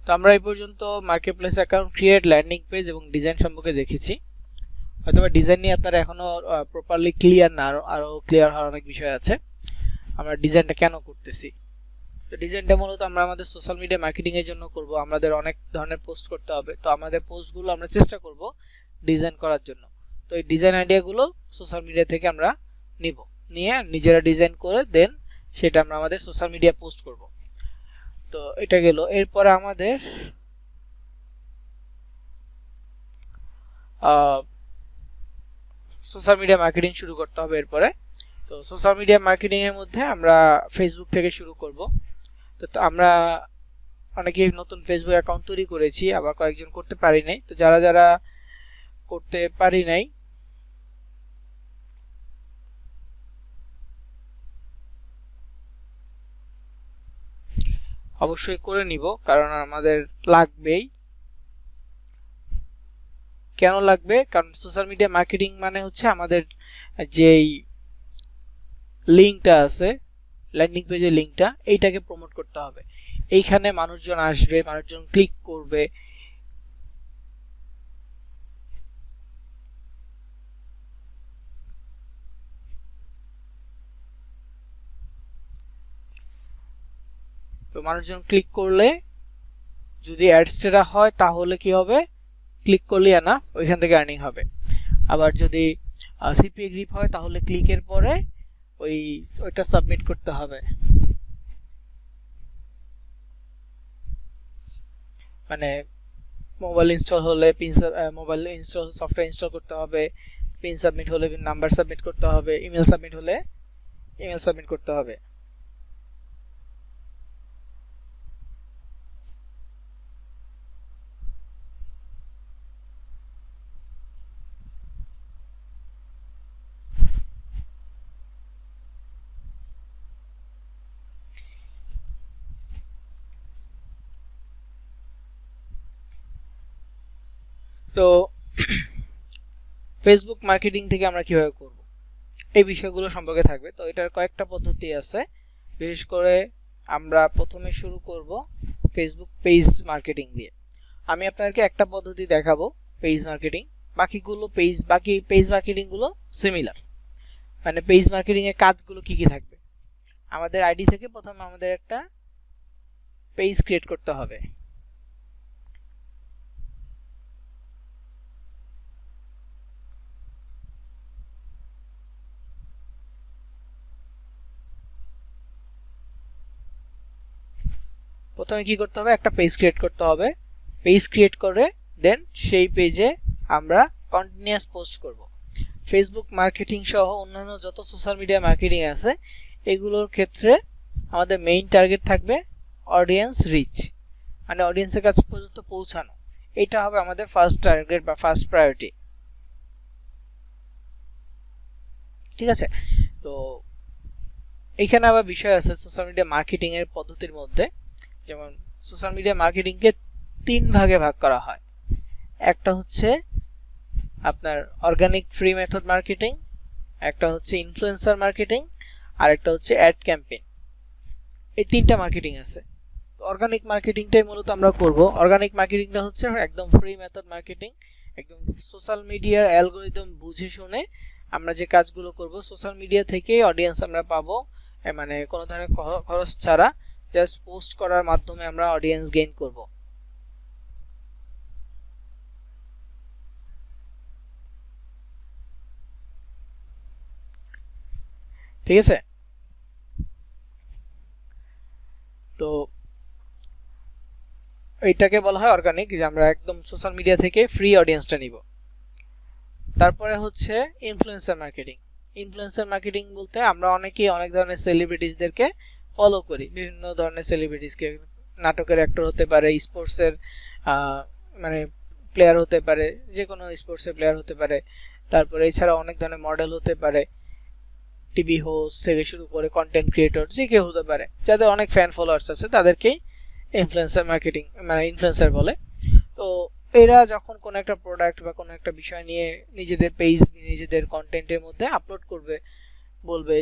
তো আমরা এই পর্যন্ত marketplace account create, landing page এবং ডিজাইন সম্পর্কে দেখেছি। হয়তোবা ডিজাইন নিয়ে আপনারা এখনো প্রপারলি ক্লিয়ার না, আরো ক্লিয়ার হওয়ার অনেক বিষয় আছে। আমরা ডিজাইনটা কেন করতেছি, তো ডিজাইনটা মূলত আমরা আমাদের সোশ্যাল মিডিয়া মার্কেটিং এর জন্য করব। আমাদের অনেক ধরনের পোস্ট করতে হবে, তো আমাদের পোস্টগুলো আমরা চেষ্টা করব ডিজাইন করার জন্য। তো এই ডিজাইন আইডিয়াগুলো সোশ্যাল মিডিয়া থেকে আমরা নিয়ে নিজেরা ডিজাইন করে দেন সেটা আমরা আমাদের সোশ্যাল মিডিয়া পোস্ট করব। তো এটা গেল। এরপরে আমাদের সোশ্যাল মিডিয়া মার্কেটিং শুরু করতে হবে। এরপরে তো সোশ্যাল মিডিয়া মার্কেটিং এর মধ্যে আমরা ফেসবুক থেকে শুরু করব। তো আমরা অনেকেই নতুন ফেসবুক অ্যাকাউন্ট তৈরি করেছি, আবার কয়েকজন করতে পারি নাই। তো যারা যারা করতে পারি নাই অবশ্যই করে নিব, কারণ আমাদের লাগবেই। কেন লাগবে? কারণ সোশ্যাল মিডিয়া মার্কেটিং মানে হচ্ছে আমাদের যেই লিঙ্কটা আছে, ল্যান্ডিং পেজের লিঙ্কটা, এইটাকে প্রমোট করতে হবে। এইখানে মানুষজন আসবে, মানুষজন ক্লিক করবে। তো মানুষজন ক্লিক করলে যদি অ্যাডসটা হয় তাহলে কি হবে, ক্লিক করলে না ওইখান থেকে আর্নিং হবে। আবার যদি সিপিএ গ্রিপ হয় তাহলে ক্লিকের পরে ওইটা সাবমিট করতে হবে। মানে মোবাইল ইনস্টল হলে মোবাইল ইনস্টল সফটওয়্যার ইনস্টল করতে হবে, পিন সাবমিট হলে নাম্বার সাবমিট করতে হবে, ইমেল সাবমিট হলে ইমেল সাবমিট করতে হবে। তো ফেসবুক মার্কেটিং থেকে আমরা কিভাবে করব, এই বিষয়গুলো সম্পর্কে থাকবে। তো এটার কয়েকটা পদ্ধতি আছে। বিশেষ করে আমরা প্রথমে শুরু করব ফেসবুক পেজ মার্কেটিং দিয়ে। আমি আপনাদেরকে একটা পদ্ধতি দেখাবো, পেজ মার্কেটিং। বাকি পেজ মার্কেটিং গুলো সিমিলার। মানে পেজ মার্কেটিং এর কাজগুলো কি কি থাকবে, আমাদের আইডি থেকে প্রথমে আমাদের একটা পেজ ক্রিয়েট করতে হবে। প্রথমে কি করতে হবে, একটা পেজ ক্রিয়েট করতে হবে। পেজ ক্রিয়েট করে দেন সেই পেজে আমরা কন্টিনিউয়াস পোস্ট করব। ফেসবুক মার্কেটিং সহ অন্যান্য যত সোশ্যাল মিডিয়া মার্কেটিং আছে এগুলোর ক্ষেত্রে আমাদের মেইন টার্গেট থাকবে অডিয়েন্স রিচ, মানে অডিয়েন্সের কাছে পর্যন্ত পৌঁছানো। এটা হবে আমাদের ফার্স্ট টার্গেট বা ফার্স্ট প্রায়োরিটি। ঠিক আছে? তো এখানে আবার বিষয় আছে সোশ্যাল মিডিয়া মার্কেটিং এর পদ্ধতির মধ্যে। যেমন সোশ্যাল মিডিয়া মার্কেটিংকে 3 ভাগে ভাগ করা হয়। একটা হচ্ছে আপনার অর্গানিক ফ্রি মেথড মার্কেটিং, একটা হচ্ছে ইনফ্লুয়েন্সার মার্কেটিং, আর একটা হচ্ছে অ্যাড ক্যাম্পেইন। এই 3টা মার্কেটিং আছে। তো অর্গানিক মার্কেটিংটাই মূলত আমরা করব। অর্গানিক মার্কেটিংটা হচ্ছে একদম ফ্রি মেথড মার্কেটিং, একদম সোশ্যাল মিডিয়ার অ্যালগরিদম বুঝে শুনে আমরা যে কাজগুলো করব, সোশ্যাল মিডিয়া থেকে অডিয়েন্স আমরা পাবো, মানে কোনো ধরনের খরচ ছাড়া জাস্ট পোস্ট করার মাধ্যমে আমরা অডিয়েন্স গেইন করব। ঠিক আছে? তো এইটাকে বলা হয় অর্গানিক, যে আমরা একদম সোশ্যাল মিডিয়া থেকে ফ্রি অডিয়েন্সটা নিব। তারপরে হচ্ছে ইনফ্লুয়েন্সার মার্কেটিং। ইনফ্লুয়েন্সার মার্কেটিং বলতে আমরা অনেকেই অনেক ধরনের সেলিব্রিটিসদেরকে ফলো করি, বিভিন্ন ধরনের সেলিব্রিটিসকে। নাটকের অ্যাক্টর হতে পারে, স্পোর্টসের মানে প্লেয়ার হতে পারে, যে কোনো স্পোর্টসের প্লেয়ার হতে পারে। তারপরে এছাড়া অনেক ধরনের মডেল হতে পারে, টিভি হোস্ট থেকে শুরু করে কন্টেন্ট ক্রিয়েটর, যে কেউ হতে পারে। যাদের অনেক ফ্যান ফলোয়ার্স আছে তাদেরকেই ইনফ্লুয়েন্সার মার্কেটিং মানে ইনফ্লুয়েন্সার বলে। তো এরা যখন কোনো একটা প্রোডাক্ট বা কোনো একটা বিষয় নিয়ে নিজেদের পেজ, নিজেদের কন্টেন্টের মধ্যে আপলোড করবে, বলবে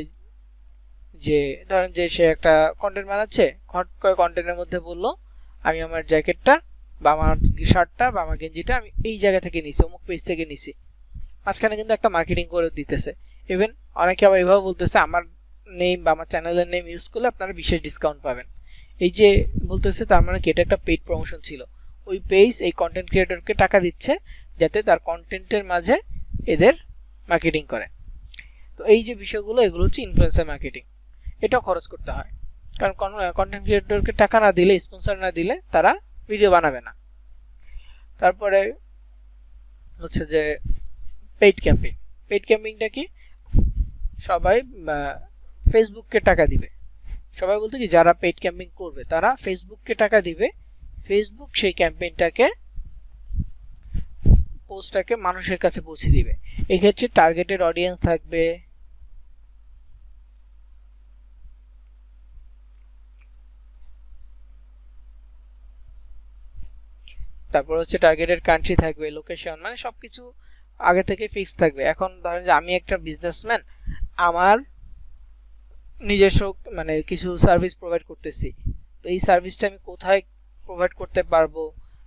যে ধরেন যে সে একটা কন্টেন্ট বানাচ্ছে, হট করে কন্টেন্টের মধ্যে বললো আমি আমার জ্যাকেটটা বা আমার শার্টটা বা আমার গেঞ্জিটা আমি এই জায়গা থেকে নিছি, অমুক পেজ থেকে নিছি, মাঝখানে কিন্তু একটা মার্কেটিং করে দিতেছে। ইভেন অনেকে আবার এভাবে বলতেছে আমার নেম বা আমার চ্যানেলের নেম ইউজ করলে আপনারা বিশেষ ডিসকাউন্ট পাবেন। এই যে বলতেছে, তার মানে কি এটা একটা পেইড প্রমোশন ছিল। ওই পেজ এই কন্টেন্ট ক্রিয়েটরকে টাকা দিচ্ছে যাতে তার কন্টেন্টের মাঝে এদের মার্কেটিং করে। তো এই যে বিষয়গুলো, এগুলো হচ্ছে ইনফ্লুয়েন্সার মার্কেটিং। এটাও খরচ করতে হয়, কারণ কন্টেন্ট ক্রিয়েটরকে টাকা না দিলে, স্পন্সর না দিলে তারা ভিডিও বানাবে না। তারপরে হচ্ছে যে পেইড ক্যাম্পেইন। পেইড ক্যাম্পেইনটা কি? সবাই ফেসবুককে টাকা দিবে। সবাই বলতে কি, যারা পেইড ক্যাম্পেইন করবে তারা ফেসবুককে টাকা দিবে, ফেসবুক সেই ক্যাম্পেইনটাকে, পোস্টটাকে মানুষের কাছে পৌঁছে দিবে। এক্ষেত্রে টার্গেটেড অডিয়েন্স থাকবে, তারপর হচ্ছে টার্গেটেড কান্ট্রি থাকবে, লোকেশন, মানে সবকিছু আগে থেকে ফিক্স থাকবে। এখন ধরেন যে আমি একটা বিজনেসম্যান, আমার নিজস্ব মানে কিছু সার্ভিস প্রোভাইড করতেছি, তো এই সার্ভিসটা আমি কোথায় প্রোভাইড করতে পারবো,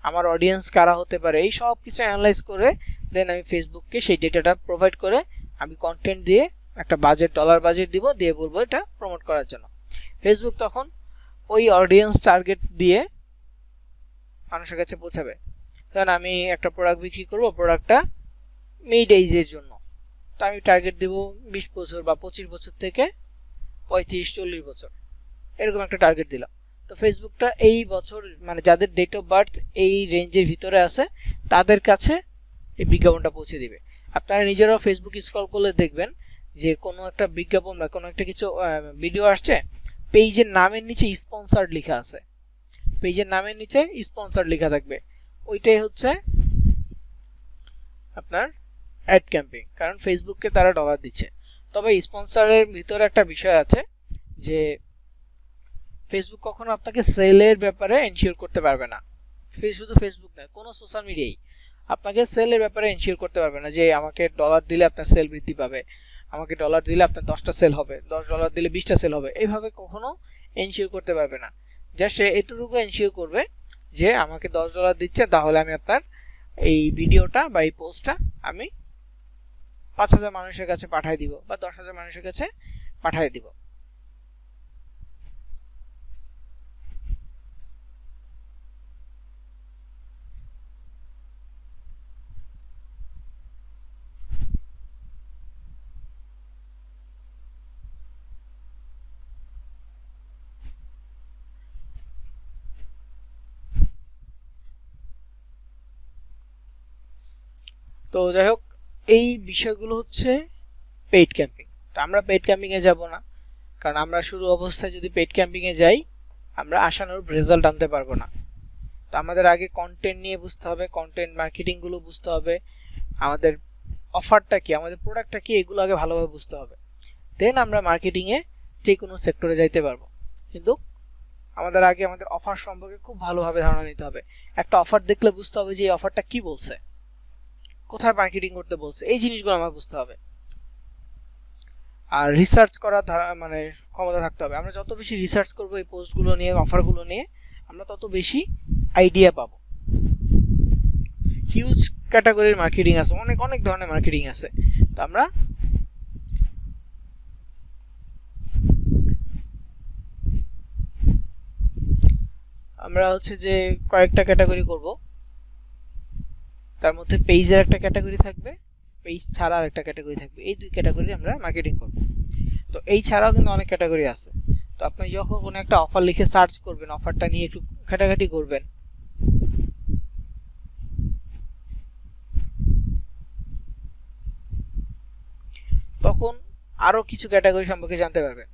আমার অডিয়েন্স কারা হতে পারে, এই সব কিছু অ্যানালাইজ করে দেন আমি ফেসবুককে সেই ডেটাটা প্রোভাইড করে আমি কন্টেন্ট দিয়ে একটা বাজেট, ডলার বাজেট দিব, দিয়ে বলবো এটা প্রমোট করার জন্য। ফেসবুক তখন ওই অডিয়েন্স টার্গেট দিয়ে মানুষের কাছে পৌঁছাবে। ধরেন আমি একটা প্রোডাক্ট বিক্রি করব, প্রোডাক্টটা মিড এইজের জন্য, তো আমি টার্গেট দিব 20 বছর বা 25 বছর থেকে 35-40 বছর, এরকম একটা টার্গেট দিলাম। তো ফেসবুকটা এই বছর মানে যাদের ডেট অফ বার্থ এই রেঞ্জের ভিতরে আছে তাদের কাছে এই বিজ্ঞাপনটা পৌঁছে দিবে। আপনারা নিজেরাও ফেসবুক স্ক্রল করলে দেখবেন যে কোনো একটা বিজ্ঞাপন বা কোনো একটা কিছু ভিডিও আসছে, পেজের নামের নিচে স্পন্সর্ড লেখা আছে, পেজের নামের নিচে স্পন্সর্ড লেখা থাকবে, ওইটাই হচ্ছে আপনার অ্যাড ক্যাম্পেইন, কারণ ফেসবুককে তারা ডলার দিচ্ছে। তবে স্পন্সরের ভিতরে একটা বিষয় আছে যে ফেসবুক কখনো আপনাকে সেলের ব্যাপারে এনশিওর করতে পারবে না। শুধু ফেসবুক না, কোনো সোশ্যাল মিডিয়াই আপনাকে সেলের ব্যাপারে এনশিওর করতে পারবে না যে আমাকে ডলার দিলে আপনার সেল বৃদ্ধি পাবে, আমাকে ডলার দিলে আপনার 10টা সেল হবে, $10 দিলে 20টা সেল হবে, এইভাবে কখনো এনশিওর করতে পারবে না। যা সে এতটুকু এনশিওর করবে যে আমাকে $10 দিচ্ছে, তাহলে আমি আপনার এই ভিডিওটা বা এই পোস্টটা আমি 5,000 মানুষের কাছে পাঠিয়ে দিব বা 10,000 মানুষের কাছে পাঠিয়ে দিব। তো যাই হোক, এই বিষয়গুলো হচ্ছে পেইড ক্যাম্পিং। তো আমরা পেইড ক্যাম্পিংয়ে যাব না, কারণ আমরা শুরু অবস্থায় যদি পেইড ক্যাম্পিংয়ে যাই আমরা আশানুরূপ রেজাল্ট আনতে পারবো না। তো আমাদের আগে কন্টেন্ট নিয়ে বুঝতে হবে, কন্টেন্ট মার্কেটিংগুলো বুঝতে হবে, আমাদের অফারটা কি, আমাদের প্রোডাক্টটা কি, এগুলো আগে ভালোভাবে বুঝতে হবে, দেন আমরা মার্কেটিংয়ে যে কোনো সেক্টরে যাইতে পারবো। কিন্তু আমাদের আগে আমাদের অফার সম্পর্কে খুব ভালোভাবে ধারণা নিতে হবে। একটা অফার দেখলে বুঝতে হবে যে এই অফারটা কি বলছে, কোথায় মার্কেটিং করতে বলছে, এই জিনিসগুলো আমার বুঝতে হবে। আর রিসার্চ করার মানে ক্ষমতা থাকতে হবে। আমরা যত বেশি রিসার্চ করবো এই পোস্টগুলো নিয়ে, অফারগুলো নিয়ে, আমরা তত বেশি আইডিয়া পাবো। হিউজ ক্যাটাগরির মার্কেটিং আছে, অনেক অনেক ধরনের মার্কেটিং আছে। তো আমরা হচ্ছে যে কয়েকটা ক্যাটাগরি করব। তার মধ্যে পেজের একটা ক্যাটাগরি থাকবে, পেজ ছাড়া আর একটা ক্যাটাগরি থাকবে, এই দুই ক্যাটাগরি আমরা মার্কেটিং করব। তো এই ছাড়াও কিন্তু অনেক ক্যাটাগরি আছে। তো আপনি যখন কোনো একটা অফার লিখে সার্চ করবেন, অফারটা নিয়ে একটু ঘাটাঘাটি করবেন, তখন আরো কিছু ক্যাটাগরি সম্পর্কে জানতে পারবেন।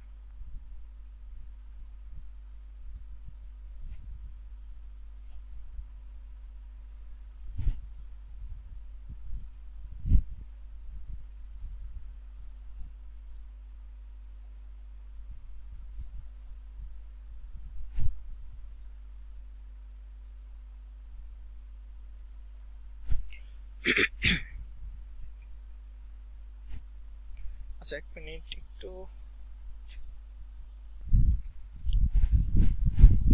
আচ্ছা, এক মিনিট একটু।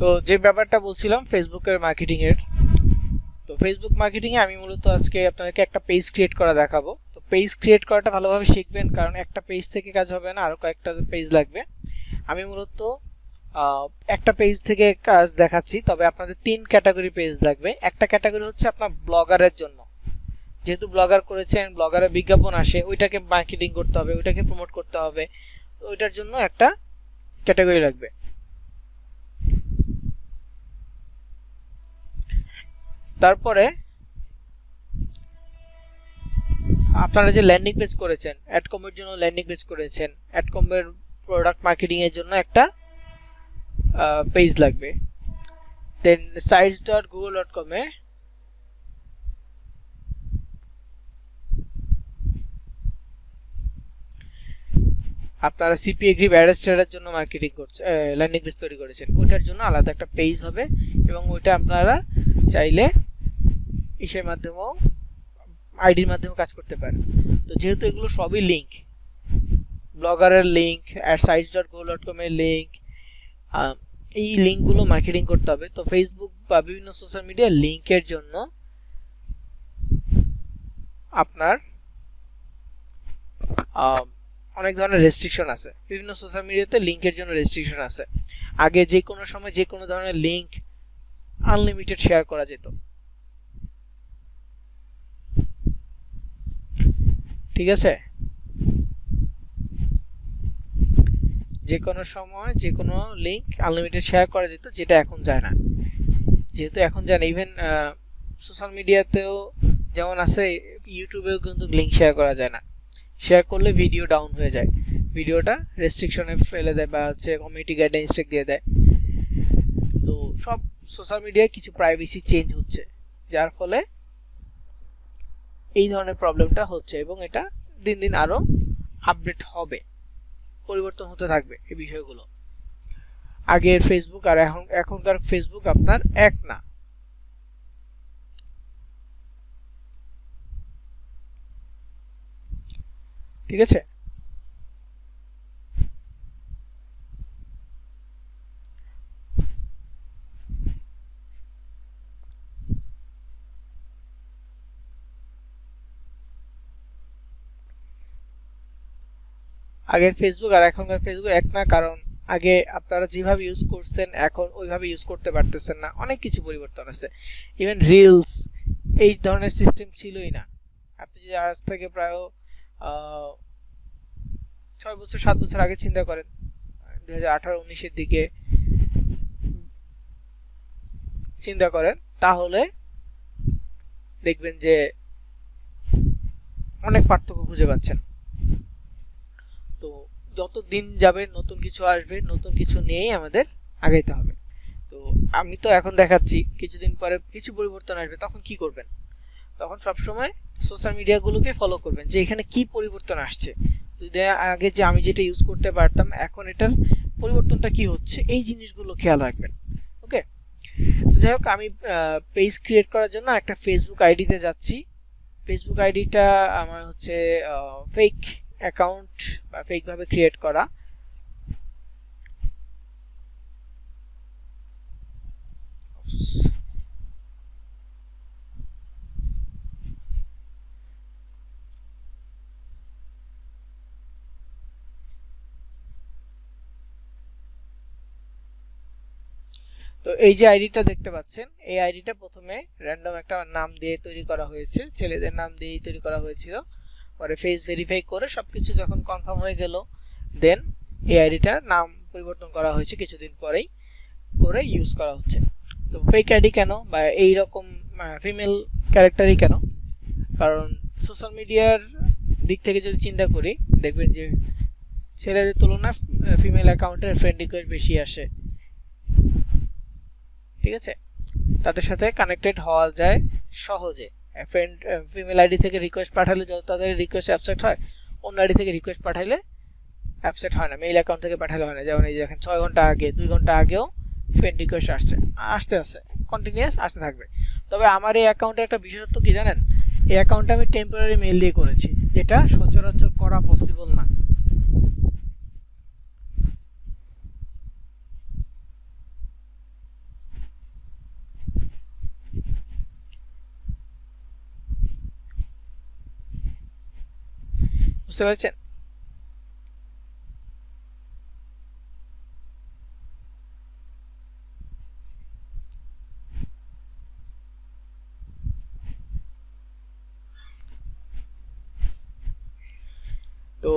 তো তো যে ব্যাপারটা বলছিলাম ফেসবুকের মার্কেটিং এর, তো ফেসবুক মার্কেটিং এ আমি মূলত আজকে আপনাদেরকে একটা পেজ ক্রিয়েট করা দেখাবো। তো পেজ ক্রিয়েট করাটা ভালোভাবে শিখবেন, কারণ একটা পেজ থেকে কাজ হবে না, আরো কয়েকটা পেজ লাগবে। আমি মূলত একটা পেজ থেকে কাজ দেখাচ্ছি, তবে আপনাদের 3 ক্যাটাগরি পেজ লাগবে। একটা ক্যাটাগরি হচ্ছে আপনার ব্লগারের জন্য, যেহেতু ব্লগার করেছেন, ব্লগারের বিজ্ঞাপন আসে, ওইটাকে মার্কেটিং করতে হবে, ওইটাকে প্রমোট করতে হবে, ওইটার জন্য একটা ক্যাটাগরি লাগবে। তারপরে আপনারা যে ল্যান্ডিং পেজ করেছেন, অ্যাডকমের জন্য ল্যান্ডিং পেজ করেছেন, অ্যাডকমের প্রোডাক্ট মার্কেটিং এর জন্য একটা পেজ লাগবে। দেন sites.google.com এ আপনারা সিপিএ গ্রিপ অ্যাডস্টারের জন্য মার্কেটিং করছে, ল্যান্ডিং পেজ তৈরি করেছেন, ওইটার জন্য আলাদা একটা পেজ হবে, এবং ওইটা আপনারা চাইলে ইসের মাধ্যমেও আইডির মাধ্যমে কাজ করতে পারেন। তো যেহেতু এগুলো সবই লিঙ্ক, ব্লগারের লিঙ্ক, sites.google.com এর লিঙ্ক, এই লিঙ্কগুলো মার্কেটিং করতে হবে। তো ফেসবুক বা বিভিন্ন সোশ্যাল মিডিয়া লিঙ্কের জন্য আপনার অনেক ধরনের রেস্ট্রিকশন আছে, বিভিন্ন সোশ্যাল মিডিয়াতে লিঙ্কের জন্য রেস্ট্রিকশন আছে। আগে যে কোনো সময় যে কোনো ধরনের লিঙ্ক আনলিমিটেড শেয়ার করা যেত, ঠিক আছে? যে কোনো সময় যে কোনো লিঙ্ক আনলিমিটেড শেয়ার করা যেত, যেটা এখন যায় না। যেহেতু এখন যায় না, ইভেন সোশ্যাল মিডিয়াতেও যেমন আছে, ইউটিউবেও কিন্তু লিঙ্ক শেয়ার করা যায় না। শেয়ার করলে ভিডিও ডাউন হয়ে যায়, ভিডিওটা রেস্ট্রিকশনে ফেলে দেয়, বা হচ্ছে কমিউনিটি গাইডলাইন স্ট্রিক দিয়ে দেয়। তো সব সোশ্যাল মিডিয়ায় কিছু প্রাইভেসি চেঞ্জ হচ্ছে, যার ফলে এই ধরনের প্রবলেমটা হচ্ছে, এবং এটা দিন দিন আরো আপডেট হবে, পরিবর্তন হতে থাকবে এই বিষয়গুলো। আগের ফেসবুক আর এখনকার ফেসবুক আপনার এক না। ঠিক আছে? আগের ফেসবুক আর এখনকার ফেসবুক এক না, কারণ আগে আপনারা যেভাবে ইউজ করছেন এখন ওইভাবে ইউজ করতে পারতেছেন না, অনেক কিছু পরিবর্তন আছে। ইভেন রিলস এই ধরনের সিস্টেম ছিলই না। আপনি যদি আজ থেকে প্রায় 6 বছর 7 বছর আগে চিন্তা করেন, 2018-19-এর দিকে চিন্তা করেন, তাহলে দেখবেন যে অনেক পার্থক্য খুঁজে পাচ্ছেন। তো যত দিন যাবে নতুন কিছু আসবে, নতুন কিছু নিয়েই আমাদের আগাইতে হবে। তো আমি তো এখন দেখাচ্ছি, কিছুদিন পরে কিছু পরিবর্তন আসবে, তখন কি করবেন? তখন সবসময় সোশ্যাল মিডিয়াগুলোকে ফলো করবেন, যে এখানে কি পরিবর্তন আসছে। দুদিন আগে যে আমি যেটা ইউজ করতে পারতাম, এখন এটার পরিবর্তনটা কি হচ্ছে, এই জিনিসগুলো খেয়াল রাখবেন। ওকে, তো যাই হোক, আমি পেজ ক্রিয়েট করার জন্য একটা ফেসবুক আইডিতে যাচ্ছি। ফেসবুক আইডিটা আমার হচ্ছে ফেক অ্যাকাউন্ট বা ফেক ভাবে ক্রিয়েট করা। তো এই যে আইডিটা দেখতে পাচ্ছেন, এই আইডিটা প্রথমে র্যান্ডম একটা নাম দিয়ে তৈরি করা হয়েছে, ছেলেদের নাম দিয়েই তৈরি করা হয়েছিল। পরে ফেস ভেরিফাই করে সবকিছু যখন কনফার্ম হয়ে গেল, দেন এই আইডিটার নাম পরিবর্তন করা হয়েছে কিছুদিন পরেই, করে ইউজ করা হচ্ছে। তো ফেক আইডি কেন, বা এই রকম ফিমেল ক্যারেক্টারই কেন? কারণ সোশ্যাল মিডিয়ার দিক থেকে যদি চিন্তা করি, দেখবেন যে ছেলেদের তুলনায় ফিমেল অ্যাকাউন্টের ফ্রেন্ড রিকোয়েস্ট বেশি আসে। ঠিক আছে, তাদের সাথে কানেক্টেড হওয়া যায় সহজে। ফ্রেন্ড ফিমেল আইডি থেকে রিকোয়েস্ট পাঠালে যত তাদের রিকোয়েস্ট অ্যাকসেপ্ট হয়, অন্য আইডি থেকে রিকোয়েস্ট পাঠাইলে অ্যাকসেপ্ট হয় না, মেইল অ্যাকাউন্ট থেকে পাঠালে হয় না। যেমন এই যে দেখেন 6 ঘন্টা আগে 2 ঘন্টা আগেও ফ্রেন্ড রিকোয়েস্ট আসছে কন্টিনিউয়াস আসতে থাকবে। তবে আমার এই অ্যাকাউন্টের একটা বিশেষত্ব কি জানেন? এই অ্যাকাউন্টটা আমি টেম্পোরারি মেইল দিয়ে করেছি, যেটা সচরাচর করা পসিবল না। বুঝতে পেরেছেন? তো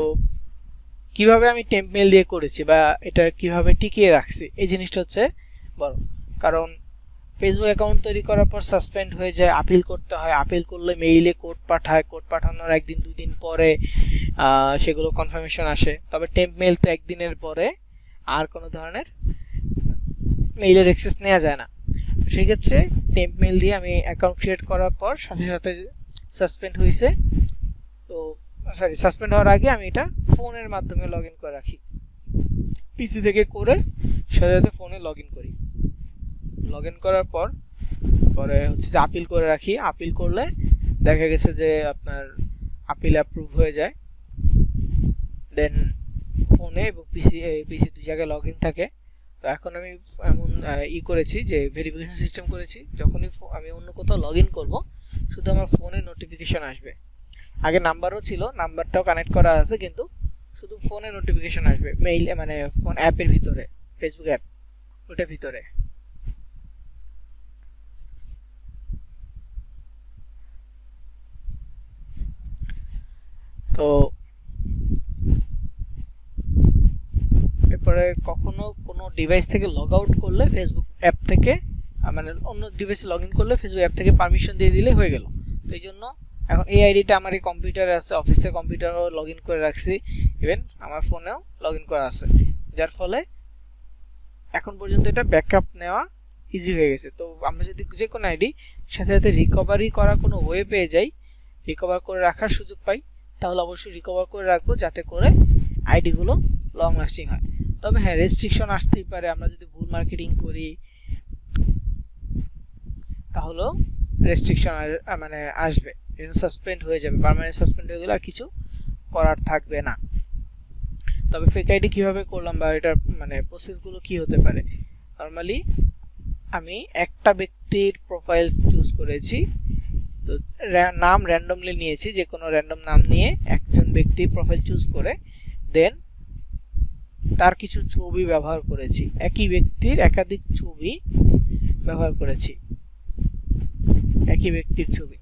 কিভাবে আমি টেম্প মেল দিয়ে করেছি বা এটা কিভাবে টিকিয়ে রাখছি এই জিনিসটা হচ্ছে বড়। কারণ ফেসবুক অ্যাকাউন্ট তৈরি করার পর সাসপেন্ড হয়ে যায়, আপিল করতে হয়, আপিল করলে মেইলে কোড পাঠায়, কোড পাঠানোর একদিন দুদিন পরে সেগুলো কনফার্মেশন আসে। তবে টেম্প মেল তো একদিনের পরে আর কোনো ধরনের মেইলের অ্যাক্সেস নেওয়া যায় না। সেক্ষেত্রে টেম্প মেল দিয়ে আমি অ্যাকাউন্ট ক্রিয়েট করার পর সাথে সাথে সাসপেন্ড হয়েছে, তো সাসপেন্ড হওয়ার আগে আমি এটা ফোনের মাধ্যমে লগ ইন করে রাখি, পিসি থেকে করে সাথে সাথে ফোনে লগ ইন করি। লগ ইন করার পর পরে হচ্ছে যে আপিল করে রাখি। আপিল করলে দেখা গেছে যে আপনার আপিল অ্যাপ্রুভ হয়ে যায়, দেন ফোনে এবং পিসি দুই জায়গায় লগ ইন থাকে। তো এখন আমি এমন করেছি যে ভেরিফিকেশন সিস্টেম করেছি, যখনই আমি অন্য কোথাও লগ ইন করবো শুধু আমার ফোনে নোটিফিকেশন আসবে। আগে নাম্বারও ছিল, নাম্বারটাও কানেক্ট করা আছে, কিন্তু শুধু ফোনে নোটিফিকেশন আসবে, মেইল মানে ফোন অ্যাপের ভিতরে, ফেসবুক অ্যাপ ওটার ভিতরে। তো এরপরে কখনো কোনো ডিভাইস থেকে লগ আউট করলে ফেসবুক অ্যাপ থেকে মানে অন্য ডিভাইসে লগ ইন করলে ফেসবুক অ্যাপ থেকে পারমিশন দিয়ে দিলে হয়ে গেল। তো এই জন্য এখন এই আইডিটা আমার এই কম্পিউটারে আছে, অফিসের কম্পিউটারও লগ ইন করে রাখছি, ইভেন আমার ফোনেও লগ ইন করা আছে, যার ফলে এখন পর্যন্ত এটা ব্যাকআপ নেওয়া ইজি হয়ে গেছে। তো আমরা যদি যে কোনো আইডি সাথে সাথে রিকভারি করার কোনো ওয়ে পেয়ে যাই, রিকভার করে রাখার সুযোগ পাই, তাহলে অবশ্যই রিকভার করে রাখবো যাতে করে আইডিগুলো লং লাস্টিং হয়। তবে হ্যাঁ, রেস্ট্রিকশন আসতেই পারে, আমরা যদি ভুল মার্কেটিং করি তাহলেও রেস্ট্রিকশন মানে আসবে, সাসপেন্ড হয়ে যাবে, পার্মানেন্ট সাসপেন্ড হয়ে গেলে আর কিছু করার থাকবে না। তবে ফেক আইডি কীভাবে করলাম বা এটার মানে প্রসেসগুলো কি হতে পারে, নর্মালি আমি একটা ব্যক্তির প্রোফাইল চুজ করেছি, তো নাম র্যান্ডমলি নিয়েছি, যে কোনো র্যান্ডম নাম নিয়ে একজন ব্যক্তির প্রোফাইল চুজ করে দেন তার কিছু ছবি ব্যবহার করেছি, একই ব্যক্তির একাধিক ছবি ব্যবহার করেছি, একই ব্যক্তির ছবি,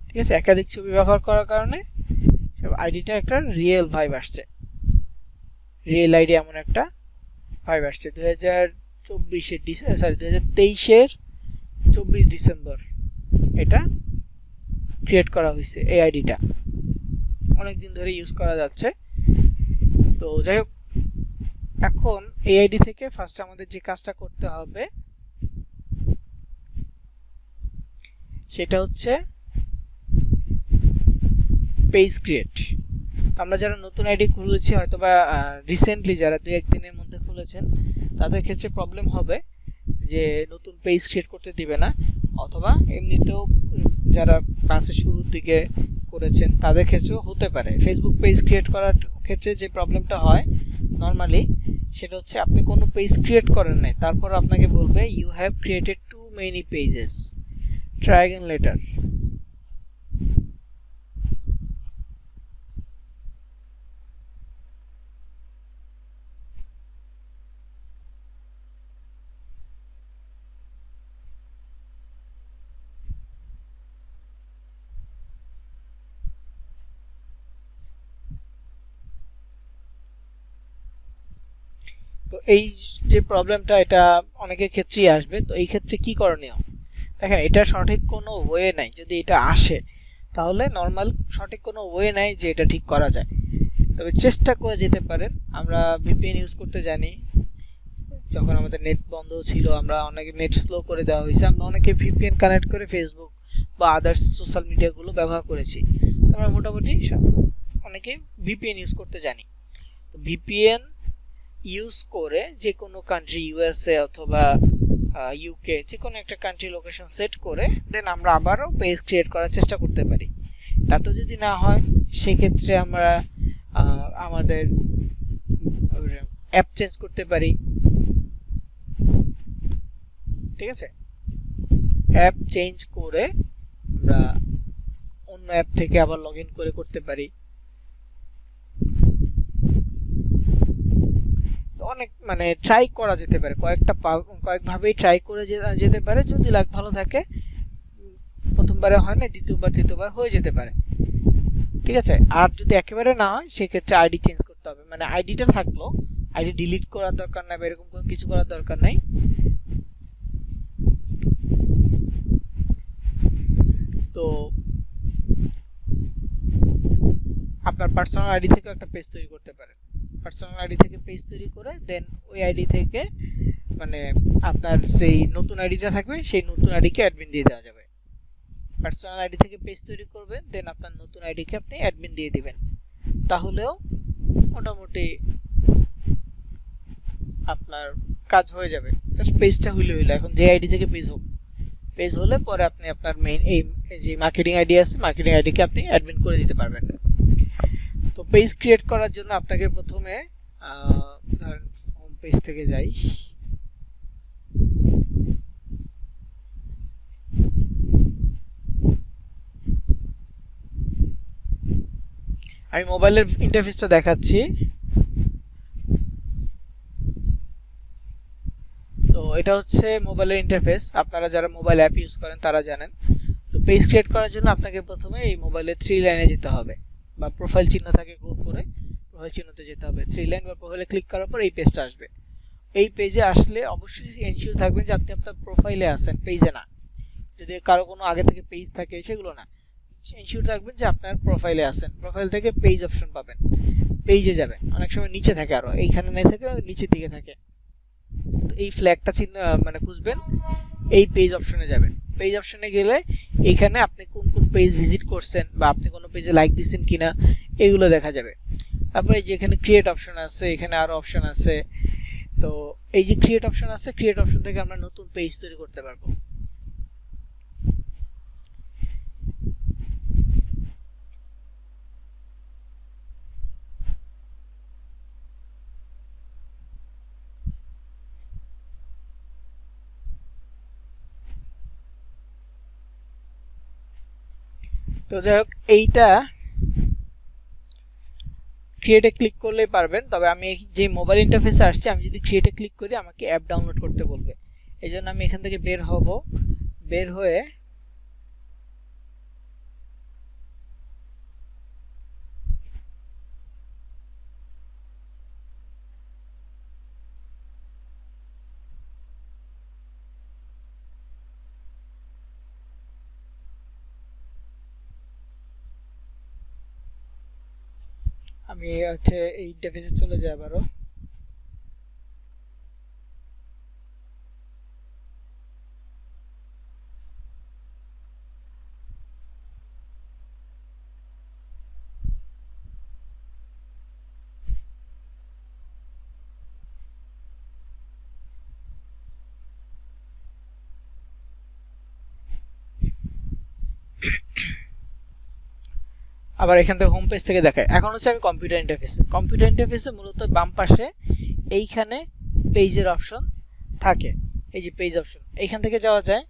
ঠিক আছে। একাধিক ছবি ব্যবহার করার কারণে আইডিটা একটা রিয়েল ভাইব আসছে, রিয়েল আইডি এমন একটা ভাইব আসছে। 2023-এর 24 ডিসেম্বর এটা ক্রিয়েট করা হয়েছে, এই আইডিটা অনেকদিন ধরে ইউজ করা যাচ্ছে। তো যাই হোক, এখন এই আইডি থেকে ফার্স্ট আমাদের যে কাজটা করতে হবে সেটা হচ্ছে পেজ ক্রিয়েট। আমরা যারা নতুন আইডি খুলেছি, হয়তো বা রিসেন্টলি যারা 2-1 দিনের মধ্যে খুলেছেন, তাদের ক্ষেত্রে প্রবলেম হবে যে নতুন পেজ ক্রিয়েট করতে দিবে না, অথবা এমনিতেও যারা ক্লাসের শুরুর দিকে করেছেন তাদের ক্ষেত্রেও হতে পারে। ফেসবুক পেজ ক্রিয়েট করার ক্ষেত্রে যে প্রবলেমটা হয় নর্মালি, সেটা হচ্ছে আপনি কোনো পেজ ক্রিয়েট করেন নাই, তারপর আপনাকে বলবে you have created too many pages, try again later. তো এই যে প্রবলেমটা, এটা অনেকের ক্ষেত্রেই আসবে। তো এই ক্ষেত্রে কি করণীয়, দেখেন এটা সঠিক কোনো ওয়ে নাই, যদি এটা আসে তাহলে নর্মাল সঠিক কোনো ওয়ে নাই যে এটা ঠিক করা যায়, তবে চেষ্টা করে যেতে পারেন। আমরা ভিপিএন ইউজ করতে জানি, যখন আমাদের নেট বন্ধ ছিল আমরা অনেকে নেট স্লো করে দেওয়া হয়েছে, আমরা অনেকে ভিপিএন কানেক্ট করে ফেসবুক বা আদার্স সোশ্যাল মিডিয়াগুলো ব্যবহার করেছি, আমরা মোটামুটি অনেকে ভিপিএন ইউজ করতে জানি। তো ভিপিএন ইউজ করে যে কোনো কান্ট্রি, ইউএসএ অথবা ইউকে, যে কোনো একটা কান্ট্রি লোকেশন সেট করে দেন আমরা আবারও পেজ ক্রিয়েট করার চেষ্টা করতে পারি। তাতে যদি না হয় সেক্ষেত্রে আমরা আমাদের অ্যাপ চেঞ্জ করতে পারি, ঠিক আছে। অ্যাপ চেঞ্জ করে আমরা অন্য অ্যাপ থেকে আবার লগ ইন করে করতে পারি, অনেক মানে ট্রাই করা যেতে পারে, কয়েকভাবেই ট্রাই করে যেতে পারে। যদি লাক ভালো থাকে প্রথমবারে হয় না, দ্বিতীয়বার তৃতীয়বার হয়ে যেতে পারে, ঠিক আছে। আর যদি একেবারে না হয় সেক্ষেত্রে আইডি চেঞ্জ করতে হবে, মানে আইডিটা থাকলো, আইডি ডিলিট করার দরকার নাই বা এরকম কোনো কিছু করার দরকার নাই। তো আপনার পার্সোনাল আইডি থেকে একটা পেজ তৈরি করতে পারেন, পার্সোনাল আইডি থেকে পেজ তৈরি করে দেন ওই আইডি থেকে মানে আপনার যেই নতুন আইডিটা থাকবে সেই নতুন আইডিকে অ্যাডমিন দিয়ে দেওয়া যাবে। পার্সোনাল আইডি থেকে পেজ তৈরি করবেন, দেন আপনার নতুন আইডিকে আপনি অ্যাডমিন দিয়ে দিবেন, তাহলেও মোটামুটি আপনার কাজ হয়ে যাবে। জাস্ট পেজটা হইলে হইলো। এখন যে আইডি থেকে পেজ হলে পরে আপনি আপনার মেইন এই যে মার্কেটিং আইডি আছে, মার্কেটিং আইডিকে আপনি অ্যাডমিন করে দিতে পারবেন। তো পেজ ক্রিয়েট করার জন্য আপনাকে প্রথমে ধরেন হোম পেজ থেকে যাই, আমি মোবাইলের ইন্টারফেসটা দেখাচ্ছি। তো এটা হচ্ছে মোবাইলের ইন্টারফেস, আপনারা যারা মোবাইল অ্যাপ ইউজ করেন তারা জানেন। তো পেজ ক্রিয়েট করার জন্য আপনাকে প্রথমে এই মোবাইলে 3 লাইনে যেতে হবে, বা প্রোফাইল চিহ্ন থাকে গোল করে প্রোফাইল চিহ্নতে যেতে হবে। 3 লাইন বা প্রোফাইলে ক্লিক করার পর এই পেজটা আসবে। এই পেজে আসলে অবশ্যই এনশিওর থাকবেন যে আপনি আপনার প্রোফাইলে আছেন, পেজে না। যদি কারো কোনো আগে থেকে পেজ থাকে সেগুলো না, এনশিওর থাকবেন যে আপনার প্রোফাইলে আছেন। প্রোফাইল থেকে পেজ অপশন পাবেন, পেজে যাবেন। অনেক সময় নিচে থাকে, আরো এইখানে নাই থাকে, নিচের দিকে থাকে। তো এই ফ্ল্যাগটা চিহ্ন মানে খুঁজবেন, এই পেজ অপশনে যাবেন। পেজ অপশনে গেলে এইখানে আপনি কোন কোন পেজ ভিজিট করছেন বা আপনি কোনো পেজে লাইক দিচ্ছেন কিনা এগুলো দেখা যাবে। তারপরে যে এখানে ক্রিয়েট অপশন আছে, এখানে আরো অপশন আছে। তো এই যে ক্রিয়েট অপশন আছে, ক্রিয়েট অপশন থেকে আমরা নতুন পেজ তৈরি করতে পারবো। তো যাই হোক, এইটা ক্রিয়েটে ক্লিক করলেই পারবেন। তবে আমি যে মোবাইল ইন্টারফেসে আসছি, আমি যদি ক্রিয়েটে ক্লিক করি আমাকে অ্যাপ ডাউনলোড করতে বলবে। এই জন্য আমি এখান থেকে বের হব, বের হয়ে আমি হচ্ছে এই ইন্টারফেসে চলে যাই আবারও। আবার এখান থেকে হোম পেজ থেকে দেখায়। এখন হচ্ছে আমি কম্পিউটার ইন্টারফেসে। কম্পিউটার ইন্টারফেসে মূলত বাম পাশে এইখানে পেজের অপশন থাকে, এই যে পেজ অপশন, এইখান থেকে যাওয়া যায়।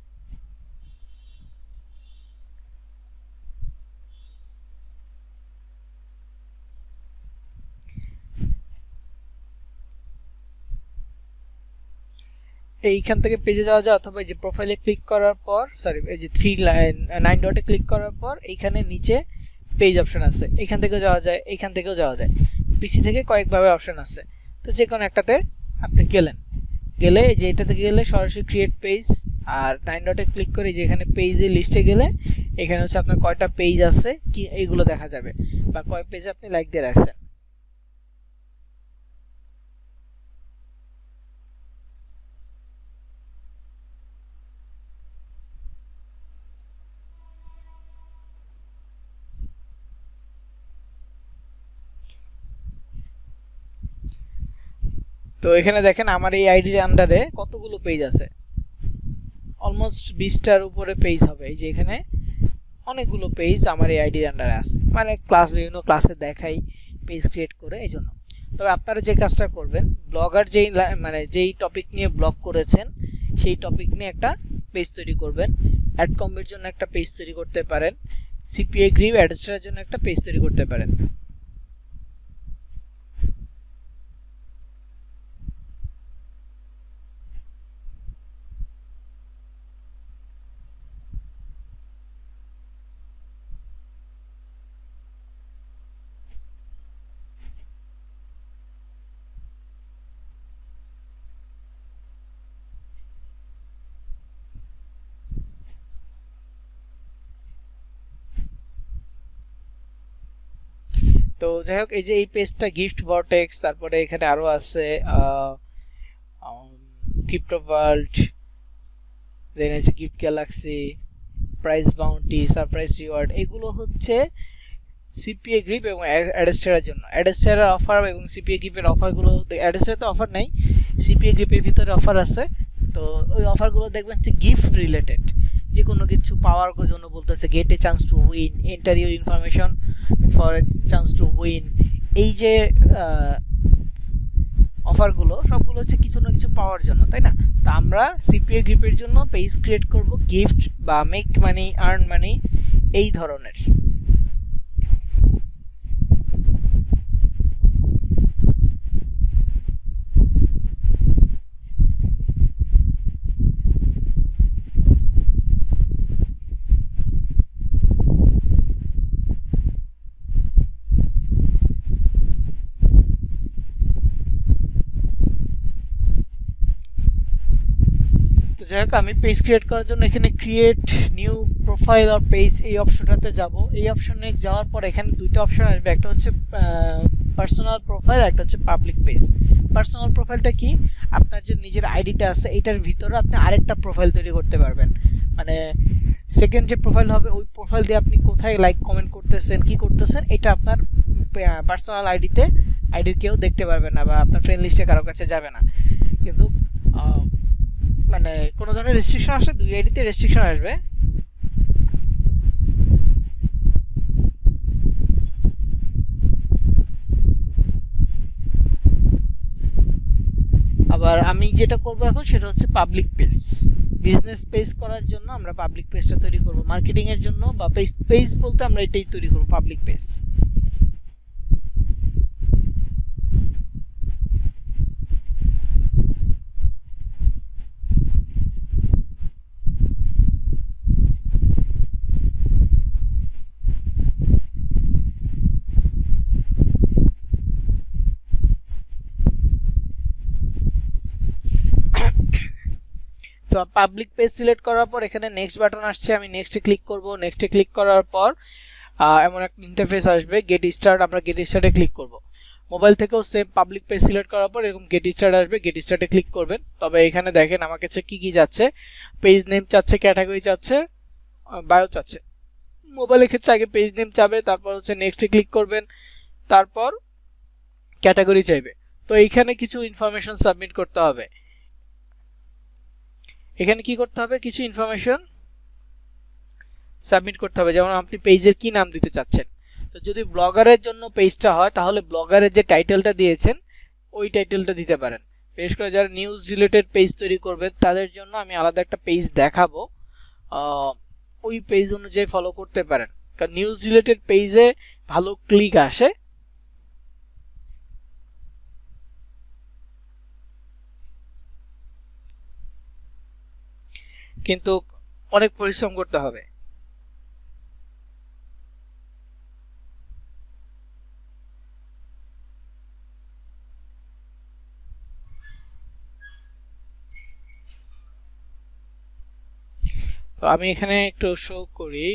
এইখান থেকে পেজে যাওয়া যায়, অথবা এই যে প্রোফাইলে ক্লিক করার পর, সরি এই যে 9 ডটে ক্লিক করার পর এইখানে নিচে পেজ অপশন আছে, এখান থেকেও যাওয়া যায়, এইখান থেকেও যাওয়া যায়। পিসি থেকে কয়েকভাবে অপশন আছে, তো যে কোনো একটাতে আপনি গেলে যে এটাতে গেলে সরাসরি ক্রিয়েট পেজ, আর 9 ডটে ক্লিক করে যে এখানে পেজে লিস্টে গেলে এখানে হচ্ছে আপনার কয়টা পেজ আছে কি এইগুলো দেখা যাবে, বা কয় পেজে আপনি লাইক দিয়ে রাখছেন। তো এখানে দেখেন আমার এই আইডির আন্ডারে কতগুলো পেজ আছে, অলমোস্ট 20টার উপরে পেজ হবে। এই যে এখানে অনেকগুলো পেজ আমার এই আইডির আন্ডারে আছে, মানে বিভিন্ন ক্লাসে দেখাই পেজ ক্রিয়েট করে এই জন্য। তবে আপনারা যে কাজটা করবেন, ব্লগার মানে যেই টপিক নিয়ে ব্লগ করেছেন সেই টপিক নিয়ে একটা পেজ তৈরি করবেন। অ্যাড কম্বের জন্য একটা পেজ তৈরি করতে পারেন, সিপিএ গ্রিভ অ্যাডস্টারের জন্য একটা পেজ তৈরি করতে পারেন। তো যাই হোক, এই যে এই পেজটা গিফট ভর্টেক্স, তারপরে এখানে আরো আছে ক্রিপ্টো ওয়ার্ল্ড, দেন আছে gift Galaxy, price bounty, surprise reward. এগুলো হচ্ছে সিপিএ গ্রিপ এবং অ্যাডস্টারের জন্য। অ্যাডস্টারের অফার এবং সিপিএ গ্রিপের অফারগুলো, অ্যাডস্টারে তো অফার নাই, সিপিএ গ্রিপের ভিতরে অফার আছে। তো ওই অফারগুলো দেখবেন যে গিফট রিলেটেড, যে কোনো কিছু পাওয়ার জন্য বলতেছে gate A chance to win, enter your information for a chance to win. এই যে অফারগুলো সবগুলো হচ্ছে কিছু না কিছু পাওয়ার জন্য, তাই না? তো আমরা সিপিএ গ্রিপের জন্য পেজ ক্রিয়েট করব গিফট বা মেক মানি, আর্ন মানি, এই ধরনের। তো যাই হোক, আমি পেজ ক্রিয়েট করার জন্য এখানে ক্রিয়েট নিউ প্রোফাইল আর পেজ এই অপশনটাতে যাব। এই অপশনে যাওয়ার পর এখানে দুইটা অপশন আসবে, একটা হচ্ছে পার্সোনাল প্রোফাইল, একটা হচ্ছে পাবলিক পেজ। পার্সোনাল প্রোফাইলটা কি? আপনার যে নিজের আইডিটা আছে এটার ভিতরে আপনি আরেকটা প্রোফাইল তৈরি করতে পারবেন। মানে সেকেন্ড যে প্রোফাইল হবে ওই প্রোফাইল দিয়ে আপনি কোথায় লাইক কমেন্ট করতেছেন, কি করতেছেন, এটা আপনার পার্সোনাল আইডির কেউ দেখতে পারবে না বা আপনার ফ্রেন্ড লিস্টে কারো কাছে যাবে না। কিন্তু মানে কোনো ধরনের রেস্ট্রিকশন আসলে দুই আইডিতে রেস্ট্রিকশন আসবে। আবার আমি যেটা করব এখন সেটা হচ্ছে পাবলিক পেজ। বিজনেস পেজ করার জন্য আমরা পাবলিক পেজটা তৈরি করব, মার্কেটিং এর জন্য বা পেজ বলতে আমরা এটাই তৈরি করব, পাবলিক পেজ। তো পাবলিক পেজ সিলেক্ট করার পর এখানে নেক্সট বাটন আসছে, আমি নেক্সটে ক্লিক করব। নেক্সটে ক্লিক করার পর এমন একটা ইন্টারফেস আসবে, গেট স্টার্ট। আমরা গেট স্টার্টে ক্লিক করব। মোবাইল থেকেও সেম পাবলিক পেজ সিলেক্ট করার পর এরকম গেট স্টার্ট আসবে, গেট স্টার্টে ক্লিক করবেন। তবে এখানে দেখেন আমার কাছে কি কি যাচ্ছে, পেজ নেম চাচ্ছে, ক্যাটাগরি চাচ্ছে, বায়ো চাচ্ছে। মোবাইলের ক্ষেত্রে আগে পেজ নেম চাবে, তারপর হচ্ছে নেক্সটে ক্লিক করবেন, তারপর ক্যাটাগরি চাইবে। তো এইখানে কিছু ইনফরমেশন সাবমিট করতে হবে। এখানে কি করতে হবে, কিছু ইনফরমেশন সাবমিট করতে হবে, যেমন আপনি পেজের কি নাম দিতে চাচ্ছেন। তো যদি ব্লগারের জন্য পেজটা হয় তাহলে ব্লগারের যে টাইটেলটা দিয়েছেন ওই টাইটেলটা দিতে পারেন। বিশেষ করে যারা নিউজ রিলেটেড পেজ তৈরি করবেন তাদের জন্য আমি আলাদা একটা পেজ দেখাবো, ওই পেজ অনুযায়ী ফলো করতে পারেন, কারণ নিউজ রিলেটেড পেজে ভালো ক্লিক আসে। কিন্তু অনেক পরিশ্রম করতে হবে। তো আমি এখানে একটু শো করি।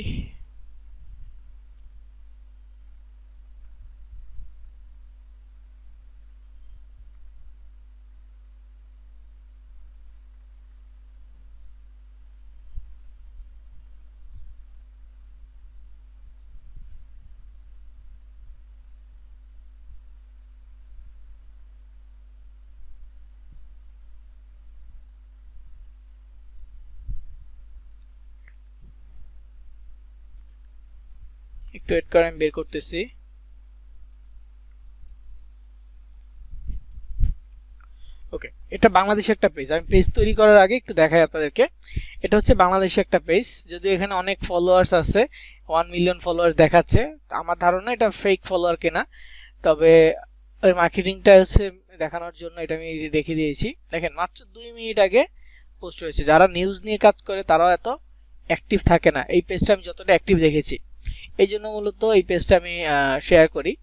একটু ওয়েট করে আমি বের করতেছি। ওকে, এটা বাংলাদেশে একটা পেজ। আমি পেজ তৈরি করার আগে একটু দেখাই আপনাদেরকে। এটা হচ্ছে বাংলাদেশে একটা পেজ, যদিও এখানে অনেক ফলোয়ার্স আছে, 1 মিলিয়ন ফলোয়ার্স দেখাচ্ছে। আমার ধারণা এটা ফেক ফলোয়ার কেনা, তবে ওই মার্কেটিংটা হচ্ছে দেখানোর জন্য এটা আমি রেখে দিয়েছি। দেখেন মাত্র 2 মিনিট আগে পোস্ট হয়েছে। যারা নিউজ নিয়ে কাজ করে তারাও এত অ্যাক্টিভ থাকে না, এই পেজটা আমি যতটা অ্যাক্টিভ দেখেছি, এই জন্য মূলত এই পেজটা আমি শেয়ার করি।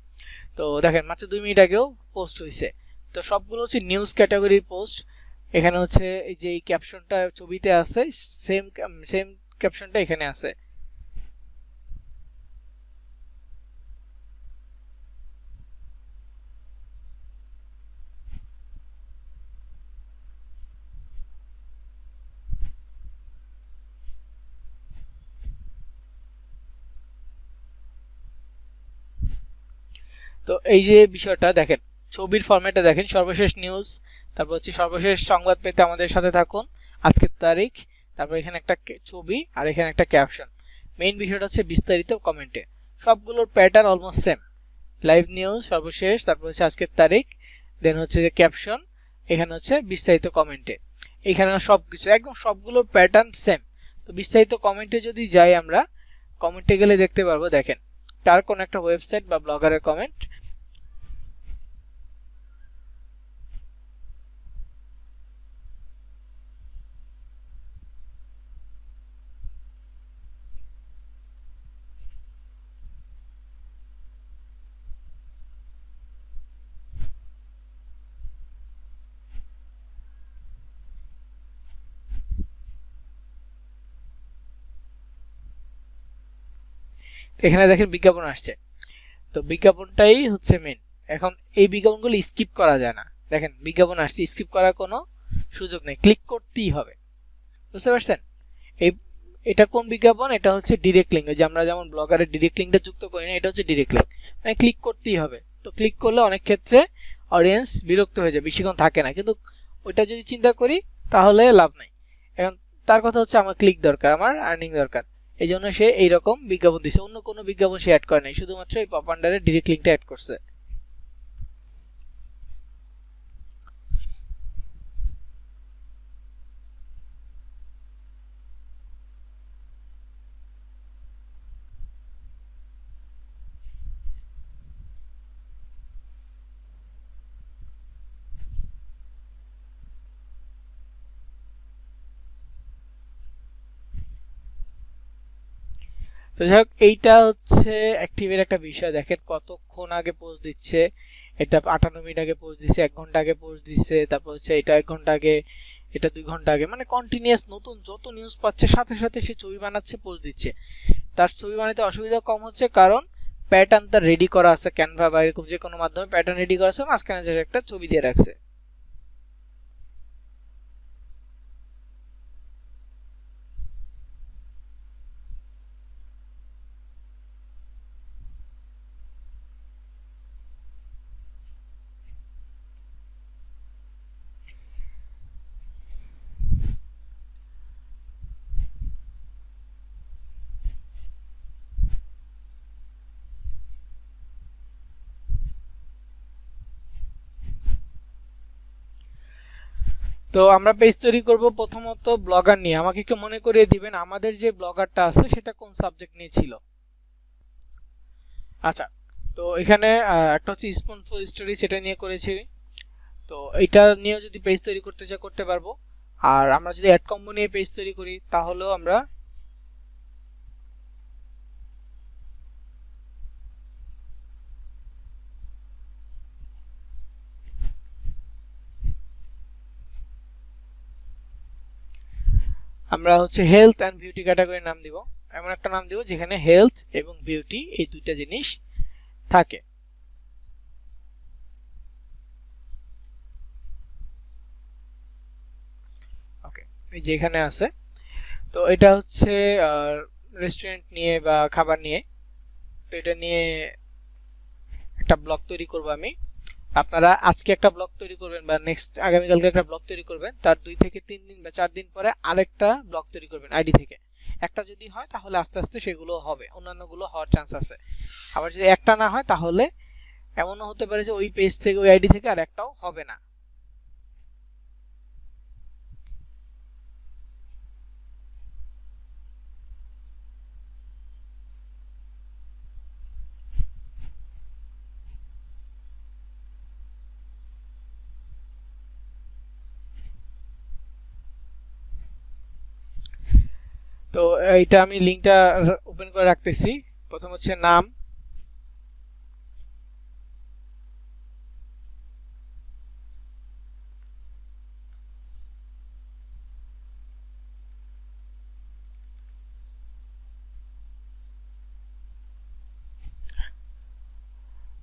তো দেখেন মাত্র 2 মিনিট আগেও পোস্ট হয়েছে। তো সবগুলো হচ্ছে নিউজ ক্যাটাগরির পোস্ট। এখানে হচ্ছে এই যে এই ক্যাপশনটা ছবিতে আছে, সেম সেম ক্যাপশনটা এখানে আছে। তো এই যে বিষয়টা দেখেন, ছবির ফরম্যাটে দেখেন, সর্বশেষ নিউজ, তারপর হচ্ছে সর্বশেষ সংবাদ পেতে আমাদের সাথে থাকুন, আজকের তারিখ, তারপর এখানে একটা ছবি আর এখানে একটা ক্যাপশন। মেইন বিষয়টা হচ্ছে বিস্তারিত কমেন্টে, সবগুলোর pattern almost same. Live news সর্বশেষ, তারপর হচ্ছে আজকের তারিখ, দেন হচ্ছে যে ক্যাপশন, এখানে হচ্ছে বিস্তারিত কমেন্টে। এখানে সব কিছু একদম সবগুলোর প্যাটার্ন সেম। তো বিস্তারিত কমেন্টে যদি যাই, আমরা কমেন্টে গেলে দেখতে পারবো, দেখেন তার কোন একটা ওয়েবসাইট বা ব্লগারের কমেন্ট। এখানে দেখেন বিজ্ঞাপন আসছে, তো বিজ্ঞাপনটাই হচ্ছে মেন। এখন এই বিজ্ঞাপনগুলো স্কিপ করা যায় না। দেখেন বিজ্ঞাপন আসছে, স্কিপ করার কোনো সুযোগ নেই, ক্লিক করতেই হবে। বুঝতে পারছেন? এই এটা কোন বিজ্ঞাপন? এটা হচ্ছে ডিরেক্ট লিঙ্ক। যে আমরা যেমন ব্লগারের ডিরেক্ট লিঙ্কটা যুক্ত করি না, এটা হচ্ছে ডিরেক্ট লিঙ্ক, মানে ক্লিক করতেই হবে। তো ক্লিক করলে অনেক ক্ষেত্রে অডিয়েন্স বিরক্ত হয়ে যায়, বেশিক্ষণ থাকে না। কিন্তু ওইটা যদি চিন্তা করি তাহলে লাভ নাই। এখন তার কথা হচ্ছে আমার ক্লিক দরকার, আমার আর্নিং দরকার, এই জন্য সে এইরকম বিজ্ঞাপন দিচ্ছে। অন্য কোনো বিজ্ঞাপন সে অ্যাড করে নাই, শুধুমাত্র এই পপ আন্ডারের ডিরেক্ট লিঙ্কটা অ্যাড করছে। তো যাই হোক, এইটা হচ্ছে অ্যাক্টিভের একটা বিষয়। দেখেন কতক্ষণ আগে পোস্ট দিচ্ছে, এটা 58 মিনিট আগে পোস্ট দিচ্ছে, 1 ঘন্টা আগে পোস্ট দিচ্ছে, তারপর হচ্ছে এটা 1 ঘন্টা আগে, এটা 2 ঘন্টা আগে, মানে কন্টিনিউয়াস নতুন যত নিউজ পাচ্ছে সাথে সাথে সে ছবি বানাচ্ছে, পোস্ট দিচ্ছে। তার ছবি বানাতে অসুবিধা কম হচ্ছে, কারণ প্যাটার্ন তার রেডি করা আছে, ক্যানভা বা এরকম যে কোনো মাধ্যমে প্যাটার্ন রেডি করা আছে, মাঝখানে যে একটা ছবি দিয়ে রাখছে। তো আমরা পেজ তৈরি করব প্রথমত ব্লগার নিয়ে। আমাকে একটু মনে করিয়ে দিবেন আমাদের যে ব্লগারটা আছে সেটা কোন সাবজেক্ট নিয়ে ছিল। আচ্ছা, তো এখানে একটা হচ্ছে স্পোনফুল স্টোরি, সেটা নিয়ে করেছি। তো এটা নিয়ে যদি পেজ তৈরি করতে চাই করতে পারবো। আর আমরা যদি অ্যাড কম্বো নিয়ে পেজ তৈরি করি তাহলেও আমরা হচ্ছে হেলথ অ্যান্ড বিউটি ক্যাটাগরির নাম দিব। এমন একটা নাম দিব যেখানে হেলথ এবং বিউটি এই দুইটা জিনিস থাকে। ওকে, এই যে এখানে আছে। তো এটা হচ্ছে রেস্টুরেন্ট নিয়ে বা খাবার নিয়ে। তো এটা নিয়ে একটা ব্লগ তৈরি করব আমি। আপনারা আজকে একটা ব্লগ তৈরি করবেন বা নেক্সট আগামীকালকে একটা ব্লগ তৈরি করবেন, তার 2 থেকে 3 দিন বা 4 দিন পরে আরেকটা ব্লগ তৈরি করবেন আইডি থেকে। একটা যদি হয় তাহলে আস্তে আস্তে সেগুলো হবে, অন্যান্যগুলো হওয়ার চান্স আছে। আবার যদি একটা না হয় তাহলে এমনও হতে পারে যে ওই পেজ থেকে, ওই আইডি থেকে আর একটাও হবে না। তো এইটা আমি লিংকটা ওপেন করে রাখতেছি। প্রথম হচ্ছে নাম,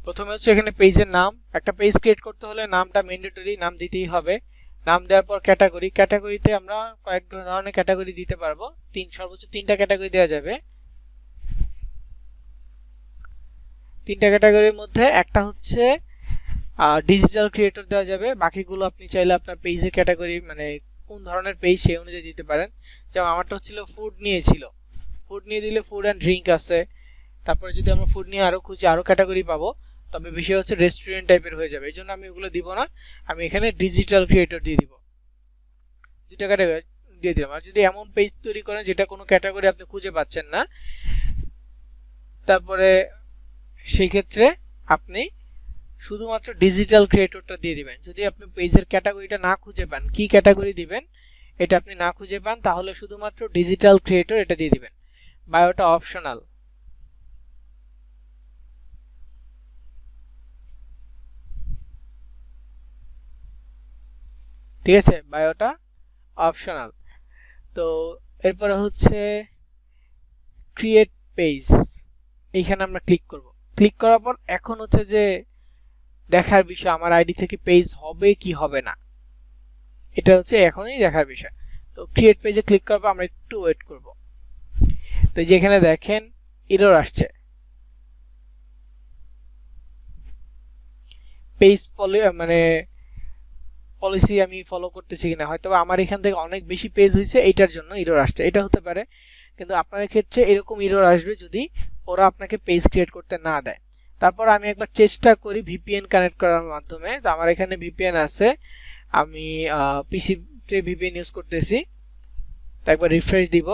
প্রথমে হচ্ছে এখানে পেজের নাম। একটা পেজ ক্রিয়েট করতে হলে নামটা ম্যান্ডেটরি, নাম দিতেই হবে। নাম দেওয়ার পর ক্যাটাগরি, ক্যাটাগরিতে আমরা কয়েক ধরনের ক্যাটাগরি দিতে পারবো, সর্বোচ্চ 3টা ক্যাটাগরি দেওয়া যাবে। তিনটা ক্যাটাগরির মধ্যে একটা হচ্ছে ডিজিটাল ক্রিয়েটর দেওয়া যাবে, বাকিগুলো আপনি চাইলে আপনার পেজের ক্যাটাগরি মানে কোন ধরনের পেজ সেই অনুযায়ী দিতে পারেন। যেমন আমারটা হচ্ছিল ফুড নিয়ে ছিল, ফুড নিয়ে দিলে ফুড অ্যান্ড ড্রিঙ্ক আছে। তারপরে যদি আমরা ফুড নিয়ে আরও খুঁজি আরও ক্যাটাগরি পাবো, তবে বেশি হচ্ছে রেস্টুরেন্ট টাইপের হয়ে যাবে। এই জন্য আমি ওগুলো দিব না, আমি এখানে ডিজিটাল ক্রিয়েটর দিয়ে দিব, দুইটা ক্যাটাগরি দিয়ে দিলাম। আর যদি এমন পেজ তৈরি করেন যেটা কোনো ক্যাটাগরি আপনি খুঁজে পাচ্ছেন না, তারপরে সেই ক্ষেত্রে আপনি শুধুমাত্র ডিজিটাল ক্রিয়েটরটা দিয়ে দিবেন। যদি আপনি পেজের ক্যাটাগরিটা না খুঁজে পান, কি ক্যাটাগরি দিবেন এটা আপনি না খুঁজে পান, তাহলে শুধুমাত্র ডিজিটাল ক্রিয়েটর এটা দিয়ে দিবেন। বায়োটা অপশনাল, ঠিক আছে, বায়োটা অপশনাল। তো এরপরে হচ্ছে ক্রিয়েট পেজ, এইখানে আমরা ক্লিক করব। ক্লিক করার পর এখন হচ্ছে যে দেখার বিষয় আমার আইডি থেকে পেজ হবে কি হবে না, এটা হচ্ছে এখনই দেখার বিষয়। তো ক্রিয়েট পেজে ক্লিক করার পর আমরা একটু ওয়েট করব। তো যেখানে দেখেন এরর আসছে, পেজ মানে পলিসি আমি ফলো করতেছি কিনা, হয়তো আমার এখান থেকে অনেক বেশি পেজ হয়েছে এইটার জন্য এরর আসছে, এটা হতে পারে। কিন্তু আপনাদের ক্ষেত্রে এরকম এরর আসবে যদি ওরা আপনাকে পেজ ক্রিয়েট করতে না দেয়। তারপর আমি একবার চেষ্টা করি ভিপিএন কানেক্ট করার মাধ্যমে। তো আমার এখানে ভিপিএন আছে, আমি পিসিতে ভিপিএন ইউজ করতেছি। তো একবার রিফ্রেশ দিব,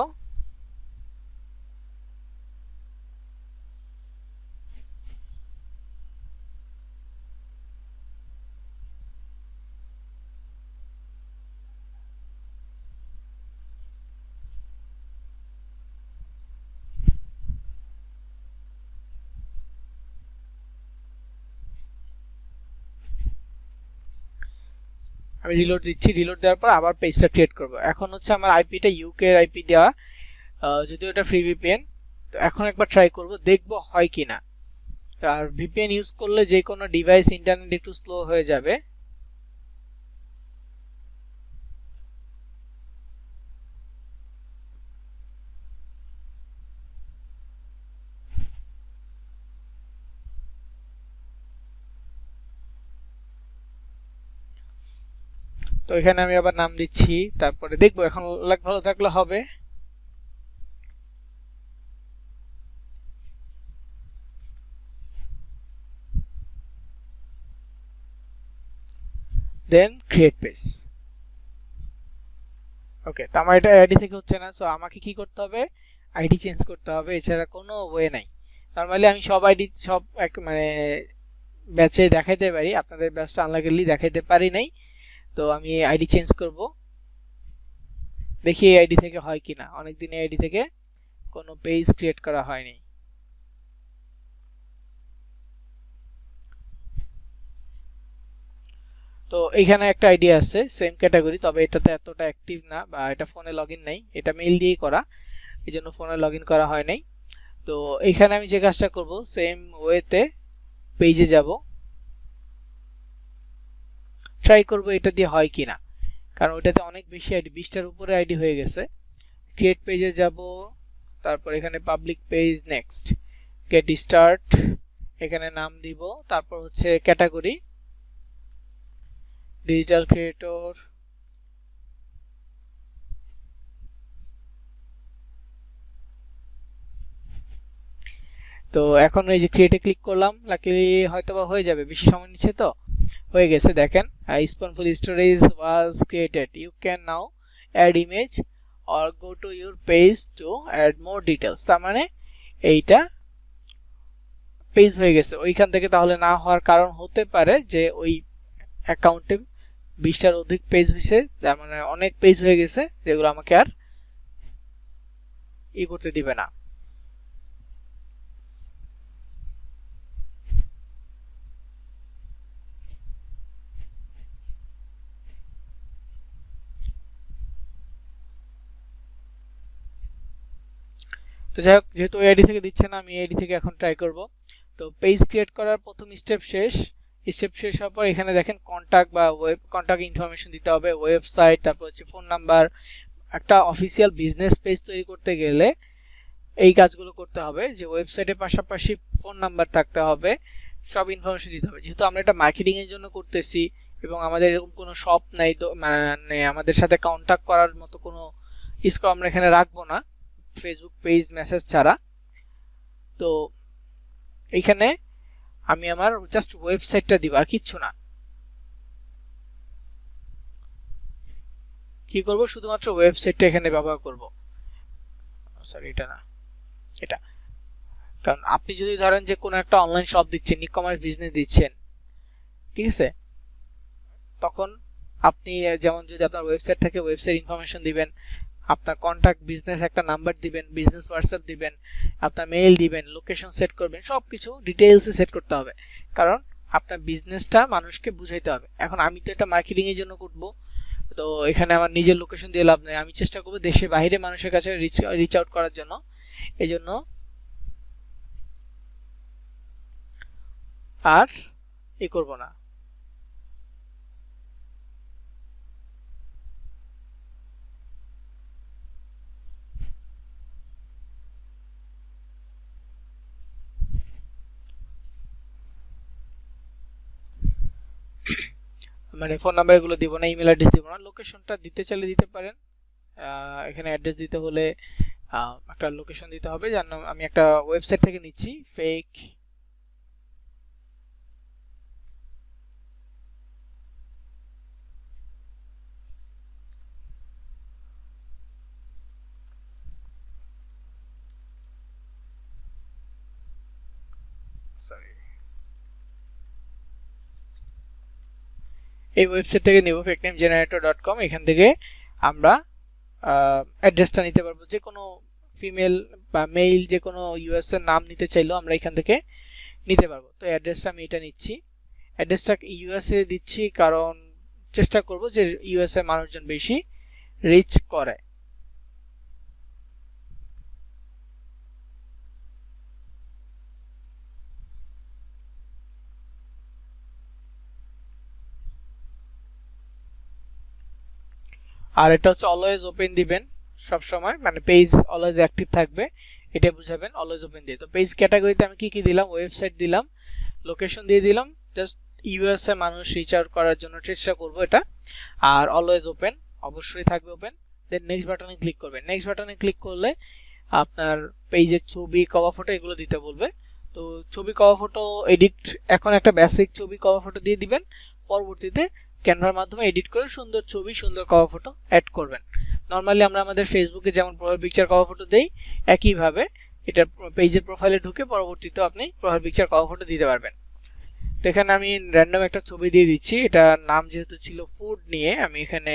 আমি রিলোড দিচ্ছি। রিলোড দেওয়ার পর আবার পেজটা ক্রিয়েট করব। এখন হচ্ছে আমার আইপিটা ইউকে এর আইপি দেওয়া, যদিও এটা ফ্রি ভিপিএন। তো এখন একবার ট্রাই করব, দেখব হয় কিনা। আর ভিপিএন ইউজ করলে যে কোনো ডিভাইস ইন্টারনেট একটু স্লো হয়ে যাবে। তো এখানে আমি আবার নাম দিচ্ছি, তারপরে দেখবো এখন ভালো থাকলে হবে। দেন ক্রিয়েট পেজ। ওকে, তো আমার এটা আইডি থেকে হচ্ছে না, সো আমাকে কি করতে হবে, আইডি চেঞ্জ করতে হবে, এছাড়া কোনো ওয়ে নাই। নরমালি আমি সব আইডি সব মানে ব্যাচে দেখাইতে পারি, আপনাদের ব্যাচটা আনলাকিলি দেখাইতে পারি নাই। তো আমি আইডি চেঞ্জ করব, দেখি এই আইডি থেকে হয় কিনা। অনেকদিন এই আইডি থেকে কোনো পেজ ক্রিয়েট করা হয়নি। তো এইখানে একটা আইডিয়া আছে সেম ক্যাটাগরি, তবে এটাতে এতটা অ্যাক্টিভ না বা এটা ফোনে লগইন নাই, এটা মেইল দিয়েই করা, এই জন্য ফোনে লগইন করা হয় নাই। তো এইখানে আমি যে কাজটা করব, সেম ওয়েতে পেজে যাব, ট্রাই করব এটা দিয়ে হয় কিনা, কারণ ওইটাতে অনেক বেশি আইডি, 20টার উপরে আইডি হয়ে গেছে। ক্রিয়েট পেজে যাব, তারপর এখানে public page, next get start, এখানে নাম দিব, তারপর হচ্ছে ক্যাটাগরি ডিজিটাল ক্রিয়েটর, তো এখন এই যে ক্রিয়েটে ক্লিক করলাম, লাকিলি হয়তোবা হয়ে যাবে, বেশি সময় নিচ্ছে তো। হয়ে গেছে, দেখেন spoonful storage was created, you can now add image or go to your page to add more details. তার মানে এইটা পেজ হয়ে গেছে ওইখান থেকে। তাহলে না হওয়ার কারণ হতে পারে যে ওই অ্যাকাউন্টে 20টার অধিক পেজ হয়েছে, তার মানে অনেক পেজ হয়ে গেছে যেগুলো আমাকে আর ই করতে দিবে না। তো যাই হোক, যেহেতু ওই আইডি থেকে দিচ্ছে না, আমি আইডি থেকে এখন ট্রাই করব। তো পেজ ক্রিয়েট করার প্রথম স্টেপ শেষ। স্টেপ শেষ হওয়ার পর এখানে দেখেন কন্ট্যাক্ট বা ওয়েব কন্ট্যাক্ট ইনফরমেশন দিতে হবে, ওয়েবসাইট, তারপর হচ্ছে ফোন নাম্বার। একটা অফিসিয়াল বিজনেস পেজ তৈরি করতে গেলে এই কাজগুলো করতে হবে যে ওয়েবসাইটের পাশাপাশি ফোন নাম্বার থাকতে হবে, সব ইনফরমেশন দিতে হবে। যেহেতু আমরা এটা মার্কেটিং এর জন্য করতেছি এবং আমাদের এরকম কোনো শপ নাই, তো মানে আমাদের সাথে কন্টাক্ট করার মতো কোনো স্কোপ আমরা এখানে রাখবো না ফেসবুক পেজ মেসেজ ছাড়া। তো এইখানে আমি আমার জাস্ট ওয়েবসাইটটা দিব আর কিচ্ছু না। কি করব, শুধুমাত্র ওয়েবসাইটটা এখানে ব্যবহার করব। সরি এটা না, এটা। কারণ আপনি যদি ধরেন যে কোনো একটা অনলাইন শপ দিচ্ছেন, ই কমার্স বিজনেস দিচ্ছেন, ঠিক আছে, তখন আপনি যেমন যদি আপনার ওয়েবসাইট থাকে ওয়েবসাইট ইনফরমেশন দিবেন, আপনার কন্টাক্ট বিজনেস একটা নাম্বার দিবেন, বিজনেস হোয়াটসঅ্যাপ দিবেন, আপনার মেইল দিবেন, লোকেশন সেট করবেন, সব কিছু ডিটেইলসে সেট করতে হবে। কারণ আপনার বিজনেসটা মানুষকে বুঝাইতে হবে। এখন আমি তো এটা মার্কেটিং এর জন্য করব, তো এখানে আমার নিজের লোকেশন দিয়ে লাভ নেই। আমি চেষ্টা করব দেশের বাইরে মানুষের কাছে রিচ আউট করার জন্য। এই জন্য আর ই করব না। মানে ফোন নাম্বার এগুলো দিব না, ইমেল অ্যাড্রেস দিব না। লোকেশনটা দিতে চাইলে দিতে পারেন। এখানে অ্যাড্রেস দিতে হলে একটা লোকেশন দিতে হবে, যার নাম আমি একটা ওয়েবসাইট থেকে নিচ্ছি, ফেক এই ওয়েবসাইট থেকে নিব fakenamegenerator.com। এখান থেকে আমরা অ্যাড্রেসটা নিতে পারবো, যে কোনো ফিমেল বা মেল যে কোনো ইউএস এর নাম নিতে চাইলেও আমরা এখান থেকে নিতে পারবো। তো অ্যাড্রেসটা আমি এটা নিচ্ছি। অ্যাড্রেসটা ইউএসএ দিচ্ছি কারণ চেষ্টা করব যে ইউএসএ মানুষজন বেশি রিচ করে। আর এটা হচ্ছে অলওয়েজ ওপেন দিবেন সব সময়, মানে পেজ অলওয়েজ অ্যাক্টিভ থাকবে, এটা বুঝাবেন অলওয়েজ ওপেন দিয়ে। তো পেজ ক্যাটাগরিতে আমি কি কি দিলাম, ওয়েবসাইট দিলাম, লোকেশন দিয়ে দিলাম, জাস্ট ইউএসএ মানুষ রিচ আউট করার জন্য চেষ্টা করব এটা। আর অলওয়েজ ওপেন অবশ্যই থাকবে ওপেন। দেন নেক্সট বাটনে ক্লিক করবেন। নেক্সট বাটনে ক্লিক করলে আপনার পেজের ছবি কভার ফটো এগুলো দিতে বলবে। তো ছবি কভার ফটো এডিট, এখন একটা বেসিক ছবি কভার ফটো দিয়ে দিবেন, পরবর্তীতে ক্যানভার মাধ্যমে এডিট করে সুন্দর ছবি সুন্দর কভার ফটো অ্যাড করবেন। নর্মালি আমরা আমাদের ফেসবুকে যেমন প্রোফাইল পিকচার কভার ফটো দেই, একইভাবে এটা পেজের প্রোফাইলে ঢুকে পরবর্তীতে আপনি প্রোফাইল পিকচার কভার ফটো দিতে পারবেন। তো এখানে আমি র্যান্ডম একটা ছবি দিয়ে দিচ্ছি। এটা নাম যেহেতু ছিল ফুড নিয়ে, আমি এখানে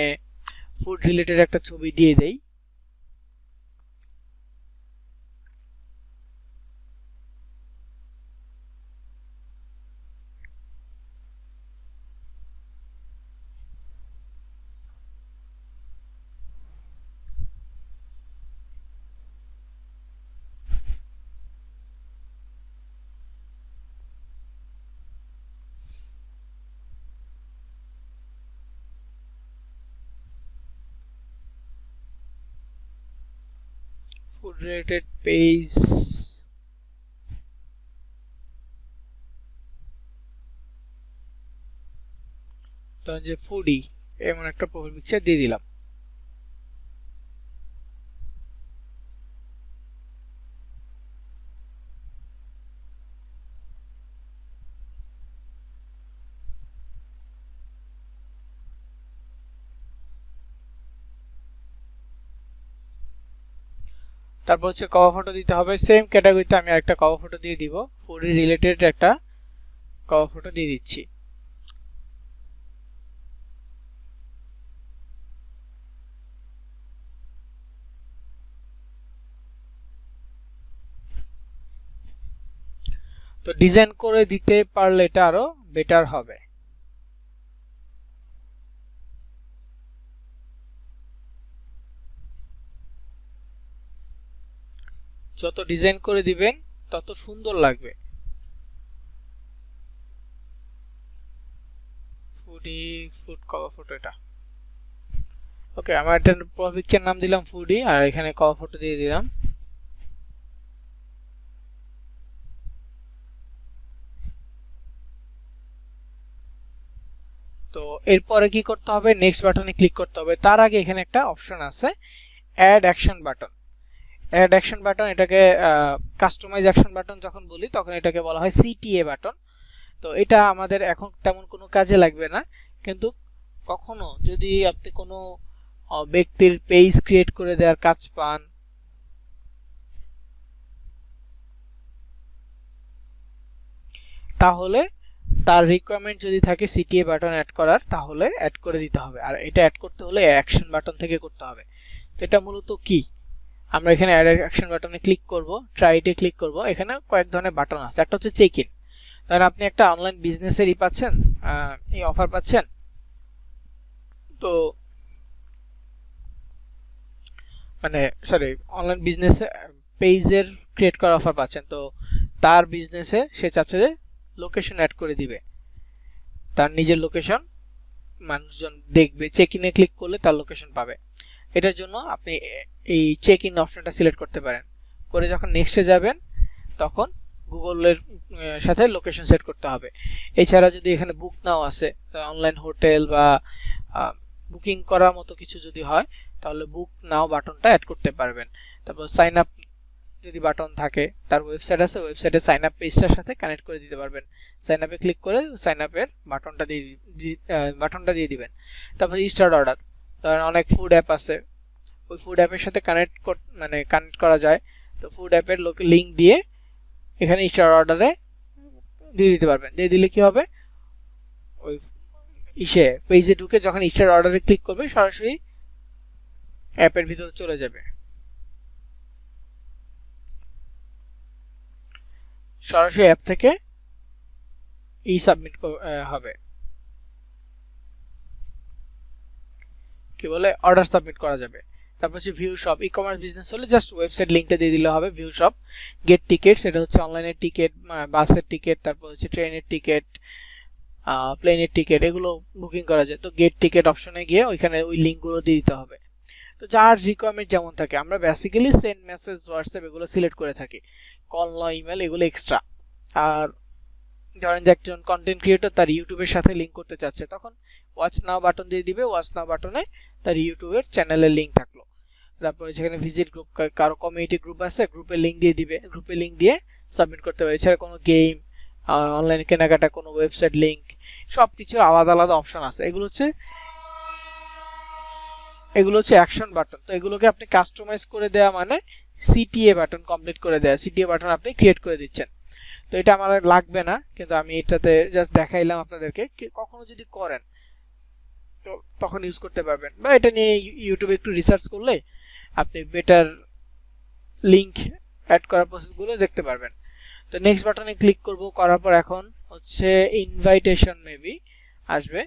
ফুড রিলেটেড একটা ছবি দিয়ে দেই। ফুড রিলেটেড পেজ, তখন যে ফুডি এমন একটা প্রোফাইল পিকচার দিয়ে দিলাম। তারপর হচ্ছে কভার ফটো দিতে হবে, সেম ক্যাটাগরিতে আমি একটা কভার ফটো দিয়ে দিব, ফুডি রিলেটেড একটা কভার ফটো দিয়ে দিচ্ছি। তো ডিজাইন করে দিতে পারলে এটা আরো বেটার হবে। যত ডিজাইন করে দিবেন তত সুন্দর লাগবে। ফুডি ফুড কভার ফটো এটা ওকে। আমার একটা প্রোফাইল পিকচার নাম দিলাম ফুডি, আর এখানে কভার ফটো দিয়ে দিলাম। তো এরপরে কি করতে হবে, নেক্সট বাটনে ক্লিক করতে হবে। তার আগে এখানে একটা অপশন আছে add action button. Add action button, এটাকে কাস্টমাইজ অ্যাকশন বাটন যখন বলি তখন এটাকে বলা হয় সিটিএ বাটন। তো এটা আমাদের এখন তেমন কোনো কাজে লাগবে না, কিন্তু কখনো যদি আপনি কোনো ব্যক্তির পেজ ক্রিয়েট করে দেওয়ার কাজ পান, তাহলে তার রিকোয়ারমেন্ট যদি থাকে সিটিএ বাটন অ্যাড করার, তাহলে অ্যাড করে দিতে হবে। আর এটা অ্যাড করতে হলে অ্যাকশন বাটন থেকে করতে হবে। তো এটা মূলত কি, আমরা এখানে অ্যাড অ্যাকশন বাটনে ক্লিক করব, ট্রাইটে ক্লিক করব। এখানে কয়েক ধরনের বাটন আছে। একটা হচ্ছে চেক ইন, কারণ আপনি একটা অনলাইন বিজনেসেরই পাচ্ছেন, এই অফার পাচ্ছেন। তো মানে সরি, অনলাইন বিজনেস পেজের ক্রিয়েট করার অফার পাচ্ছেন। তো তার বিজনেসে সে চাচ্ছে যে লোকেশন অ্যাড করে দিবে, তার নিজের লোকেশন মানুষজন দেখবে, চেক ইনে ক্লিক করলে তার লোকেশন পাবে। এটার জন্য আপনি এই চেক ইন অপশনটা সিলেক্ট করতে পারেন, করে যখন নেক্সটে যাবেন তখন গুগলের সাথে লোকেশন সেট করতে হবে। এছাড়া যদি এখানে বুক নাও আছে, অনলাইন হোটেল বা বুকিং করার মতো কিছু যদি হয়, তাহলে বুক নাও বাটনটা অ্যাড করতে পারবেন। তারপর সাইন আপ যদি বাটন থাকে, তার ওয়েবসাইট আছে, ওয়েবসাইটে সাইন আপ পেজটার সাথে কানেক্ট করে দিতে পারবেন। সাইন আপে ক্লিক করে সাইন আপের বাটনটা দিয়ে দিবেন। তারপর স্টার্ট অর্ডার, ধরেন অনেক ফুড অ্যাপ আছে, ওই ফুড অ্যাপের সাথে কানেক্ট করা যায়। তো ফুড অ্যাপের লিঙ্ক দিয়ে এখানে স্টার্ট অর্ডারে দিয়ে দিতে পারবেন। দিয়ে দিলে কি হবে, ওই পেজে ঢুকে যখন স্টার্ট অর্ডারে ক্লিক করবে সরাসরি অ্যাপের ভিতরে চলে যাবে, সরাসরি অ্যাপ থেকে সাবমিট হবে, কি বলে অর্ডার সাবমিট করা যাবে। তারপর হচ্ছে view shop, e commerce business হলে জাস্ট ওয়েবসাইট লিঙ্কটা দিয়ে দিলে হবে। ভিউ শপ, গেট টিকেটস, এটা হচ্ছে অনলাইনের টিকিট, বাসের টিকিট, তারপর হচ্ছে ট্রেনের টিকিট, প্লেনের টিকিট, এগুলো বুকিং করা যায়। তো গেট টিকিট অপশনে গিয়ে ওইখানে ওই লিঙ্কগুলো দিয়ে দিতে হবে। তো যার রিকোয়ারমেন্ট যেমন থাকে, আমরা বেসিক্যালি সেন্ড মেসেজ, হোয়াটসঅ্যাপ এগুলো সিলেক্ট করে থাকি, কল নয় ইমেল এগুলো এক্সট্রা। আর ধরেন যে একজন কন্টেন্ট ক্রিয়েটর তার ইউটিউবের সাথে লিঙ্ক করতে চাচ্ছে, তখন ওয়াচ নাও বাটন দিয়ে দিবে, ওয়াচ নাও বাটনে তার ইউটিউবের চ্যানেলের লিঙ্ক থাকলো। তারপরে সেখানে ভিজিট গ্রুপ, কারো কমিউনিটি গ্রুপ আছে, গ্রুপের লিঙ্ক দিয়ে দিবে, গ্রুপে লিঙ্ক দিয়ে সাবমিট করতে পারে। এছাড়া কোনো গেম, অনলাইন কেনাকাটা, কোনো ওয়েবসাইট লিঙ্ক, সব কিছুর আলাদা আলাদা অপশন আছে। এগুলো হচ্ছে অ্যাকশন বাটন। তো এগুলোকে আপনি কাস্টমাইজ করে দেওয়া মানে সিটিএ বাটন কমপ্লিট করে দেওয়া, সিটিএ বাটন আপনি ক্রিয়েট করে দিচ্ছেন। তো এটা আমার লাগবে না, কিন্তু আমি এটাতে জাস্ট দেখাইলাম আপনাদেরকে, কখনো যদি করেন তো তখন ইউজ করতে পারবেন, বা এটা নিয়ে ইউটিউবে একটু রিসার্চ করলে আপনি বেটার লিঙ্ক অ্যাড করার প্রসেসগুলো দেখতে পারবেন। তো নেক্সট বাটনে ক্লিক করব, করার পর এখন হচ্ছে ইনভাইটেশন মেবি আসবে।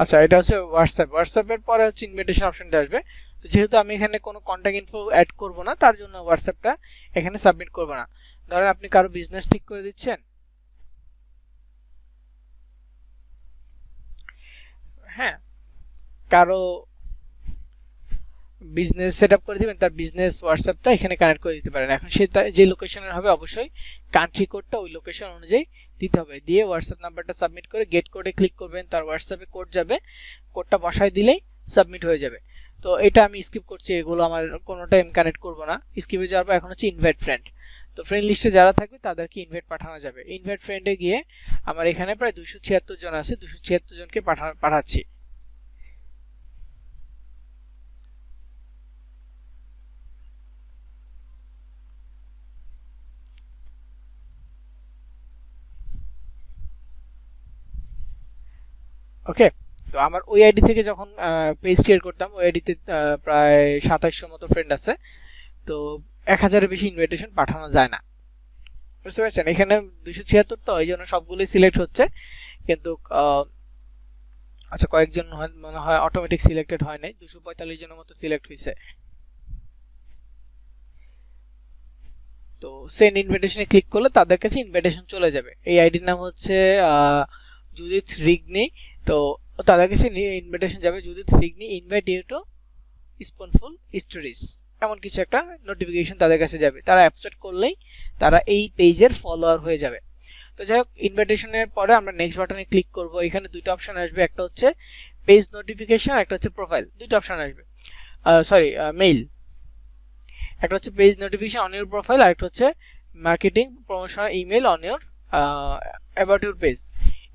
আচ্ছা, এটা হচ্ছে হোয়াটসঅ্যাপের পরে হচ্ছে ইনভিটেশন অপশনটা আসবে। তো যেহেতু আমি এখানে কোনো কন্ট্যাক্ট ইনফো অ্যাড করব না, তার জন্য হোয়াটসঅ্যাপটা এখানে সাবমিট করব না। ধরেন আপনি কারো বিজনেস ঠিক করে দিচ্ছেন, হ্যাঁ, কারো বিজনেস সেট আপ করে দিবেন, তার বিজনেস হোয়াটসঅ্যাপটা এখানে কানেক্ট করে দিতে পারেন। এখন সে যে লোকেশনের হবে অবশ্যই কান্ট্রি কোডটা ওই লোকেশন অনুযায়ী দিতে হবে। দিয়ে হোয়াটসঅ্যাপ নাম্বারটা সাবমিট করে গেট কোডে ক্লিক করবেন, তার হোয়াটসঅ্যাপে কোড যাবে, কোডটা বসায় দিলেই সাবমিট হয়ে যাবে। তো এটা আমি স্কিপ করছি, এগুলো আমার কোনোটাই আমি কানেক্ট করবো না। স্কিপে যাওয়ার পর এখন হচ্ছে ইনভাইট ফ্রেন্ড। তো ফ্রেন্ড লিস্টে যারা থাকবে তাদেরকে ইনভাইট পাঠানো যাবে। ইনভাইট ফ্রেন্ডে গিয়ে আমার এখানে প্রায় 276 জন আছে, 276 জনকে পাঠাচ্ছি। ওকে, তো আমার ওই আইডি থেকে যখন পেজ ক্রিয়েট করতাম, ওই আইডিতে প্রায় 2700 মতো ফ্রেন্ড আছে। তো 1000-এর বেশি ইনভাইটেশন পাঠানো যায় না, বুঝতে পারছেন। এখানে 276, তো এই জন্য সবগুলোই সিলেক্ট হচ্ছে, কিন্তু আচ্ছা কয়েকজন মনে হয় অটোমেটিক সিলেক্টেড হয় নাই, 245 জনের মতো সিলেক্ট হয়েছে। তো সেন্ড ইনভিটেশনে ক্লিক করলে তাদের কাছে ইনভিটেশন চলে যাবে। এই আইডির নাম হচ্ছে জুডিথ রিগনি। তো তাদের কাছে ইনভিটেশন যাবে, Judith Rigney invite you to spoonful stories, এমন কিছু একটা নোটিফিকেশন তাদের কাছে যাবে। তারা অ্যাকসেপ্ট করলেই তারা এই পেজের ফলোয়ার হয়ে যাবে। তো যাই হোক, ইনভিটেশনের পরে আমরা নেক্সট বাটনে ক্লিক করব। এখানে দুইটা অপশন আসবে, একটা হচ্ছে পেজ নোটিফিকেশন, একটা হচ্ছে প্রোফাইল। দুইটা অপশন আসবে, মেইল। একটা হচ্ছে page notification on your profile, আর একটা হচ্ছে marketing promotional email on your about your page.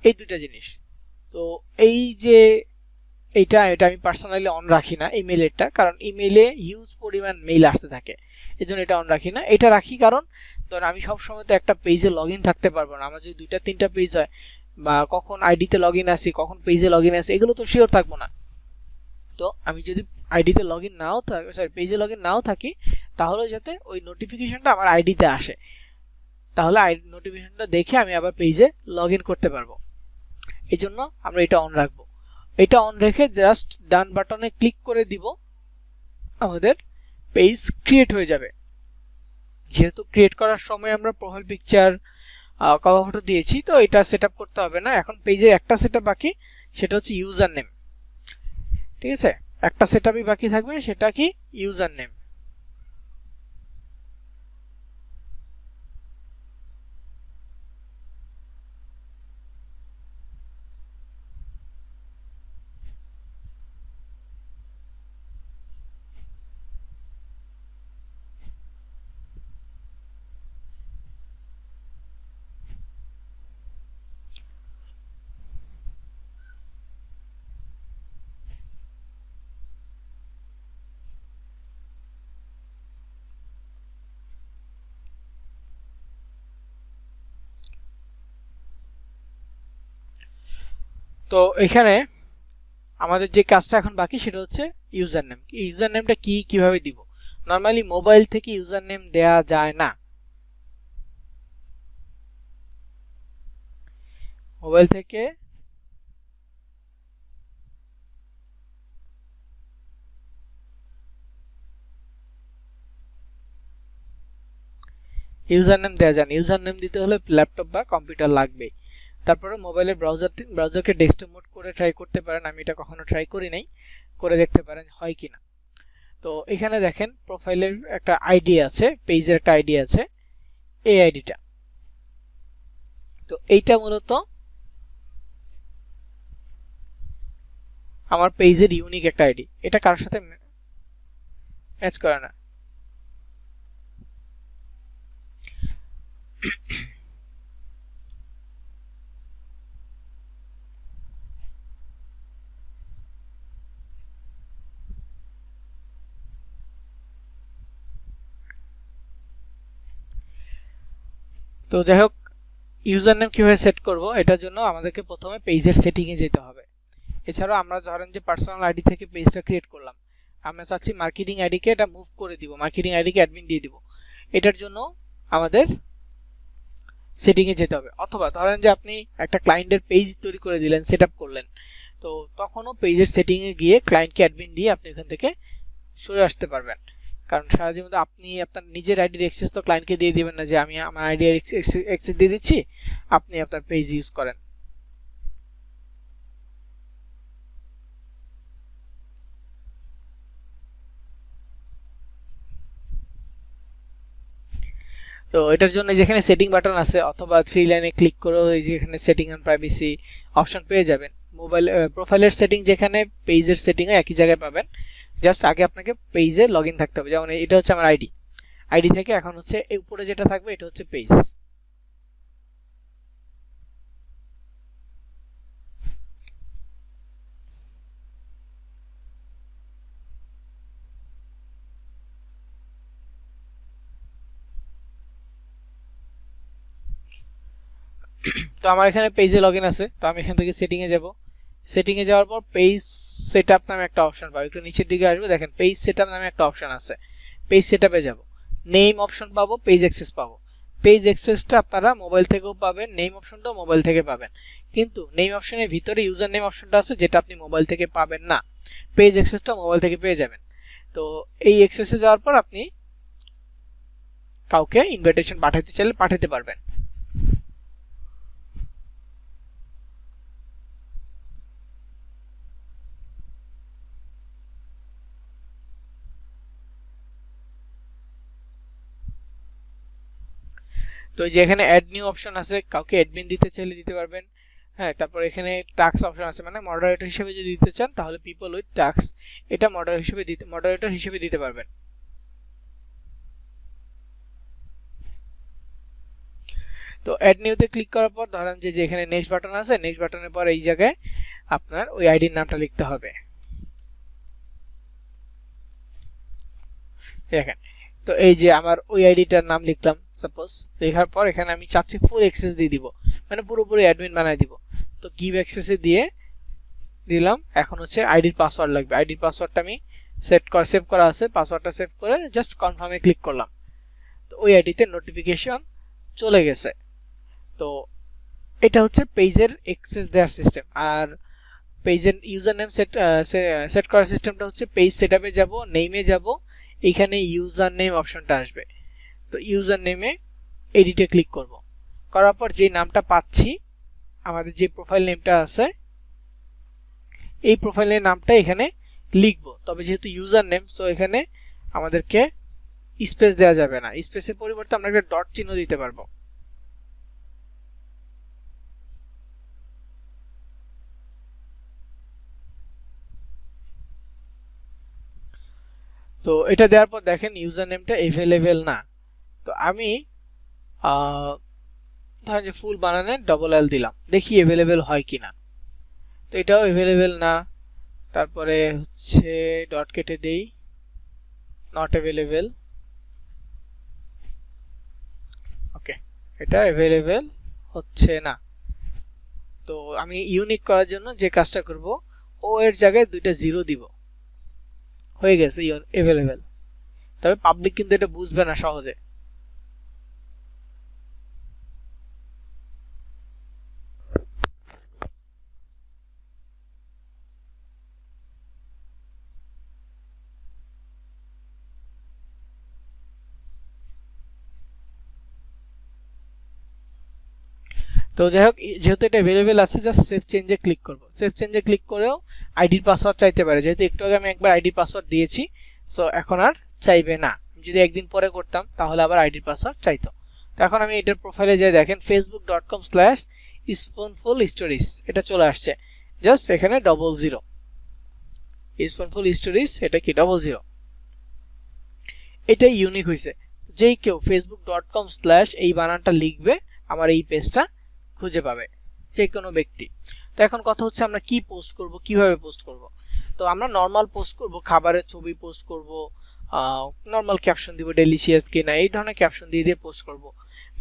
এই দুইটা জিনিস। তো এই যে এটা আমি পার্সোনালি অন রাখি না ইমেইলেরটা, কারণ ইমেইলে হিউজ পরিমাণ মেইল আসতে থাকে, এই জন্য এটা অন রাখি না। এটা রাখি কারণ ধর আমি সবসময় তো একটা পেজে লগ ইন থাকতে পারবো না। আমার যদি 2-3টা পেজ হয়, বা কখন আইডিতে লগ ইন আসি, কখন পেজে লগ ইন আসি, এগুলো তো শিওর থাকবো না। তো আমি যদি আইডিতে লগ ইন নাও থাকি, পেজে লগ ইন নাও থাকি, তাহলে যাতে ওই নোটিফিকেশনটা আমার আইডিতে আসে, তাহলে নোটিফিকেশনটা দেখে আমি আবার পেজে লগ ইন করতে পারবো। এই জন্য আমরা এটা অন রাখবো। এটা অন রেখে জাস্ট ডান বাটনে ক্লিক করে দিব, আমাদের পেজ ক্রিয়েট হয়ে যাবে। যেহেতু ক্রিয়েট করার সময় আমরা প্রোফাইল পিকচার কভার ফটো দিয়েছি, তো এটা সেটআপ করতে হবে না। এখন পেজের একটা সেটআপ বাকি, সেটা হচ্ছে ইউজার নেম। ঠিক আছে, একটা সেটআপই বাকি থাকবে, সেটা কি ইউজার নেম। তো এখানে আমাদের যে কাজটা এখন বাকি, সেটা হচ্ছে ইউজার নেম। ইউজার নেমটা কিভাবে দিব? নরমালি মোবাইল থেকে ইউজার নেম দেয়া যায় না। মোবাইল থেকে ইউজার নেম দেওয়া যায় না। ইউজার নেম দিতে হলে ল্যাপটপ বা কম্পিউটার লাগবে। তারপরে মোবাইলের ব্রাউজারকে ডেস্কটপ মোড করে ট্রাই করতে পারেন। আমি এটা কখনো ট্রাই করি নাই, করে দেখতে পারেন হয় কিনা। তো এখানে দেখেন প্রোফাইলের একটা আইডি আছে, পেজের একটা আইডি আছে, এই আইডিটা। তো এইটা মূলত আমার পেজের ইউনিক একটা আইডি, এটা কারোর সাথে ম্যাচ করে না। তো যাই হোক, ইউজার নেম কিভাবে সেট করব, এটার জন্য আমাদেরকে প্রথমে পেজের সেটিংয়ে যেতে হবে। এছাড়াও আমরা ধরেন যে পার্সোনাল আইডি থেকে পেজটা ক্রিয়েট করলাম, আমরা চাচ্ছি মার্কেটিং আইডিকে এটা মুভ করে দিব, মার্কেটিং আইডিকে অ্যাডমিন দিয়ে দিব। এটার জন্য আমাদের সেটিংয়ে যেতে হবে। অথবা ধরেন যে আপনি একটা ক্লায়েন্টের পেজ তৈরি করে দিলেন, সেট আপ করলেন, তো তখনও পেজের সেটিংয়ে গিয়ে ক্লায়েন্টকে অ্যাডমিন দিয়ে আপনি এখান থেকে সরে আসতে পারবেন। কারণ সারা জীবন আপনি আপনার নিজের আইডির অ্যাক্সেস তো ক্লায়েন্টকে দিয়ে দিবেন না, যে আমি আমার আইডির অ্যাক্সেস দিয়ে দিচ্ছি, আপনি আপনার পেজ ইউজ করেন। তো এটার জন্য যেখানে সেটিং বাটন আছে, অথবা 3 লাইনে ক্লিক করেও এই যে এখানে সেটিং এন্ড প্রাইভেসি অপশন পেয়ে যাবেন। মোবাইল প্রোফাইলের সেটিং যেখানে, পেজের সেটিংও একই জায়গায় পাবেন। জাস্ট আগে আপনাকে পেজে লগ ইন থাকতে হবে। যেমন এটা হচ্ছে আমার আইডি থেকে এখন হচ্ছে উপরে যেটা থাকবে এটা হচ্ছে পেজ। তো আমার এখানে পেজে লগ ইন আছে, তো আমি এখান থেকে সেটিংয়ে যাব। সেটিংয়ে যাওয়ার পর পেজ সেটআপ নামে একটা অপশন পাবো, একটু নিচের দিকে আসবে, দেখেন পেজ সেটআপ নামে একটা অপশন আছে। পেজ সেটআপে যাব, নেম অপশন পাবো, পেজ অ্যাক্সেস পাবো। পেজ অ্যাক্সেসটা আপনারা মোবাইল থেকেও পাবেন, নেম অপশনটাও মোবাইল থেকে পাবেন। কিন্তু নেম অপশনের ভিতরে ইউজার নেম অপশনটা আছে, যেটা আপনি মোবাইল থেকে পাবেন না। পেজ অ্যাক্সেসটা মোবাইল থেকে পেয়ে যাবেন। তো এই অ্যাক্সেসে যাওয়ার পর আপনি কাউকে ইনভাইটেশন পাঠাতে চাইলে পাঠাতে পারবেন। তো এই যে এখানে অ্যাড নিউ অপশন আছে, কাউকে অ্যাডমিন দিতে চাইলে দিতে পারবেন। হ্যাঁ, তারপর এখানে টাস্ক অপশন আছে, মানে মডারেটর হিসেবে যদি দিতে চান তাহলে পিপল উইথ টাস্ক এটা মডারেটর হিসেবে দিতে পারবেন। তো অ্যাড নিউতে ক্লিক করার পর ধরেন যে এখানে নেক্সট বাটন আছে, নেক্সট বাটনের পর এই জায়গায় আপনার ওই আইডির নামটা লিখতে হবে। দেখেন, তো এই যে আমার ওই আইডিটার নাম লিখলাম সাপোজ। লেখার পর এখানে আমি চাচ্ছি ফুল অ্যাক্সেস দিয়ে দিব, মানে পুরোপুরি অ্যাডমিন বানাই দিব। তো গিভ অ্যাক্সেসে দিয়ে দিলাম। এখন হচ্ছে আইডির পাসওয়ার্ড লাগবে। আইডির পাসওয়ার্ডটা আমি সেভ করা আছে, পাসওয়ার্ডটা সেভ করে জাস্ট কনফার্মে ক্লিক করলাম। তো ওই আইডিতে নোটিফিকেশন চলে গেছে। তো এটা হচ্ছে পেজের অ্যাক্সেস দেওয়ার সিস্টেম। আর পেজের ইউজার নেম সেট করার সিস্টেমটা হচ্ছে পেজ সেটআপে যাব, নেমে যাব, এখানে ইউজার নেম অপশনটা আসবে। তো ইউজার নেমে এডিটে ক্লিক করব, করার পর যে নামটা পাচ্ছি আমাদের যে প্রোফাইল নেমটা আছে এই প্রোফাইলের নামটা এখানে লিখব। তবে যেহেতু ইউজার নেম, সো এখানে আমাদেরকে স্পেস দেওয়া যাবে না, স্পেসের পরিবর্তে আমরা একটা ডট চিহ্ন দিতে পারবো। তো এটা দেওয়ার পর দেখেন ইউজার নেমটা অ্যাভেলেবেল না। তো আমি ধরেন যে ফুল বানানে ডবল এল দিলাম, দেখি অ্যাভেলেবেল হয় কিনা। তো এটাও অ্যাভেলেবেল না। তারপরে হচ্ছে ডট কেটে দেই, নট অ্যাভেলেবেল। ওকে, এটা অ্যাভেলেবেল হচ্ছে না। তো আমি ইউনিক করার জন্য যে কাজটা করব, ও এর জায়গায় দুইটা জিরো দিব, হয়ে গেছে অ্যাভেলেবেল। তবে পাবলিক কিন্তু এটা বুঝবে না সহজে। তো যাই হোক, যেহেতু এটা অ্যাভেলেবেল আছে জাস্ট সেভ চেঞ্জে ক্লিক করব। সেভ চেঞ্জে ক্লিক করেও আইডির পাসওয়ার্ড চাইতে পারে, যেহেতু একটু আগে আমি একবার আইডির পাসওয়ার্ড দিয়েছি, সো এখন আর চাইবে না। যদি একদিন পরে করতাম তাহলে আবার আইডির পাসওয়ার্ড চাইতো। তো এখন আমি এটার প্রোফাইলে যাই, দেখেন facebook.com/spoonfulstories এটা চলে আসছে। জাস্ট এখানে 00 spoonfulstories, এটা কি 00, এটাই ইউনিক হয়েছে। যেই কেউ facebook.com/ এই বানানটা লিখবে আমার এই পেজটা খুঁজে পাবে, যে কোনো ব্যক্তি। তো এখন কথা হচ্ছে আমরা কি পোস্ট করব, কিভাবে পোস্ট করব। তো আমরা নরমাল পোস্ট করব, খাবারের ছবি পোস্ট করব, নরমাল ক্যাপশন দিব ডেলিশিয়াস কিনা, এই ধরনের ক্যাপশন দিয়ে দিয়ে পোস্ট করব।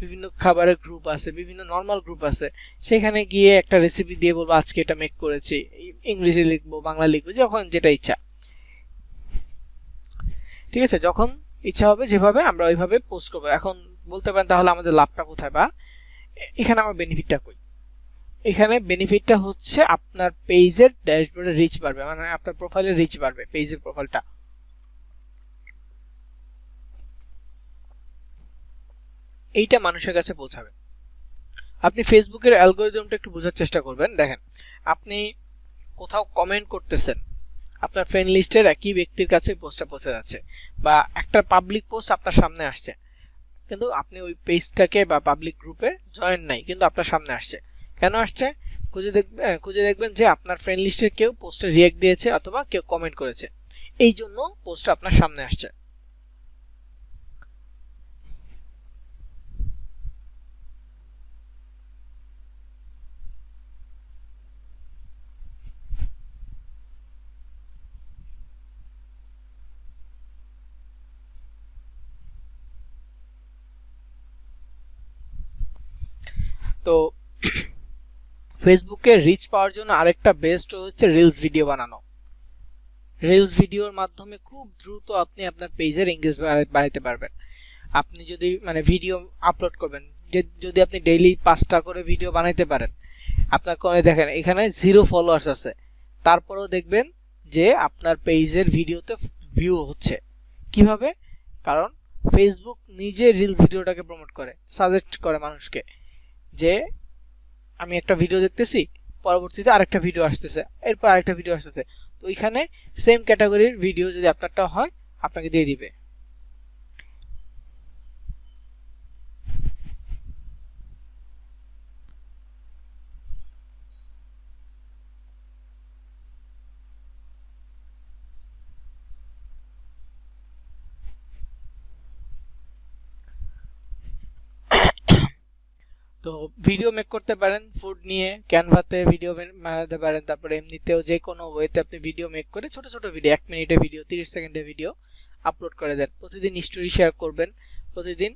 বিভিন্ন খাবারের গ্রুপ আছে, বিভিন্ন নরমাল গ্রুপ আছে, সেখানে গিয়ে একটা রেসিপি দিয়ে বলবো আজকে এটা মেক করেছি, ইংলিশে লিখবো, বাংলা লিখবো, যখন যেটা ইচ্ছা। ঠিক আছে, যখন ইচ্ছা হবে যেভাবে আমরা ওইভাবে পোস্ট করব। এখন বলতে পারেন তাহলে আমাদের লাভটা কোথায়, বা এখানে আমার বেনিফিটটা কই। এখানে বেনিফিটটা হচ্ছে আপনার পেজের ড্যাশবোর্ডে রিচ বাড়বে, মানে আপনার প্রোফাইলের রিচ বাড়বে, পেজের প্রোফাইলটা। এইটা মানুষের কাছে পৌঁছাবে। আপনি ফেসবুকের অ্যালগরিদমটা একটু বোঝার চেষ্টা করবেন। দেখেন, আপনি কোথাও কমেন্ট করতেছেন, আপনার ফ্রেন্ড লিস্টের একই ব্যক্তির কাছে পোস্টটা পৌঁছে যাচ্ছে, বা একটা পাবলিক পোস্ট আপনার সামনে আসছে, কিন্তু আপনি ওই পেজটাকে বা পাবলিক গ্রুপে জয়েন নাই, কিন্তু আপনার সামনে আসছে। কেন আসছে খুঁজে দেখবেন যে আপনার ফ্রেন্ড লিস্টের কেউ পোস্টে রিঅ্যাক্ট দিয়েছে অথবা কেউ কমেন্ট করেছে, এই জন্য পোস্টটা আপনার সামনে আসছে। তো ফেসবুকে রিচ পাওয়ার জন্য আরেকটা বেস্ট হচ্ছে রিলস ভিডিও বানানো। রিলস ভিডিওর মাধ্যমে খুব দ্রুত আপনি আপনার পেজের এঙ্গেজ বাড়াইতে পারবেন। আপনি যদি মানে ভিডিও আপলোড করবেন, যদি আপনি ডেইলি 5টা করে ভিডিও বানাইতে পারেন, আপনার করে দেখেন এখানে 0 ফলোয়ার্স আছে, তারপরেও দেখবেন যে আপনার পেজের ভিডিওতে ভিউ হচ্ছে। কিভাবে? কারণ ফেসবুক নিজে রিলস ভিডিওটাকে প্রমোট করে, সাজেস্ট করে মানুষকে যে আমি একটা ভিডিও দেখতেছি, পরবর্তীতে আরেকটা ভিডিও আসতেছে, এরপর আরেকটা ভিডিও আসতেছে, তো ওইখানে সেম ক্যাটাগরির ভিডিও যদি আপনারটা হয় আপনাকে দিয়ে দিবে। তো ভিডিও মেক করতে পারেন ফুড নিয়ে, ক্যানভাতে ভিডিও বানাতে পারেন, তারপরে এমনিতেও যে কোনো ওয়েতে আপনি ভিডিও মেক করে ছোট ছোট ভিডিও 1 মিনিটের ভিডিও 30 সেকেন্ডের ভিডিও আপলোড করে দেন। প্রতিদিন স্টোরি শেয়ার করবেন, প্রতিদিন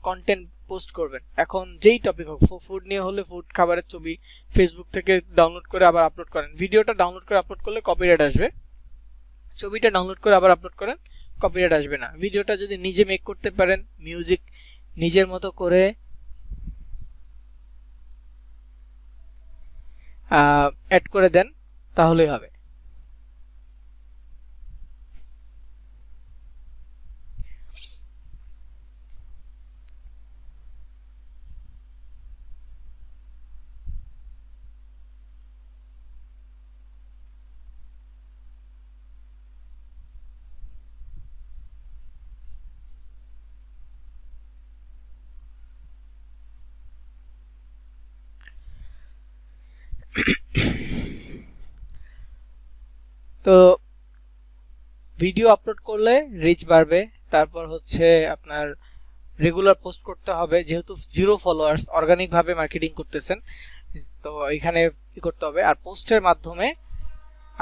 কন্টেন্ট পোস্ট করবেন। এখন যেই টপিক হোক, ফুড নিয়ে হলে ফুড খাবারের ছবি ফেসবুক থেকে ডাউনলোড করে আবার আপলোড করেন, ভিডিওটা ডাউনলোড করে আপলোড করলে কপিরাইট আসবে, ছবিটা ডাউনলোড করে আবার আপলোড করেন কপিরাইট আসবে না। ভিডিওটা যদি নিজে মেক করতে পারেন, মিউজিক নিজের মতো করে অ্যাড করে দেন তাহলেই হবে। তো ভিডিও আপলোড করলে রিচ বাড়বে, তারপর হচ্ছে আপনার রেগুলার পোস্ট করতে হবে, যেহেতু 0 ফলোয়ার্স অর্গানিক ভাবে মার্কেটিং করতেছেন, তো এখানে কি করতে হবে। আর পোস্টের মাধ্যমে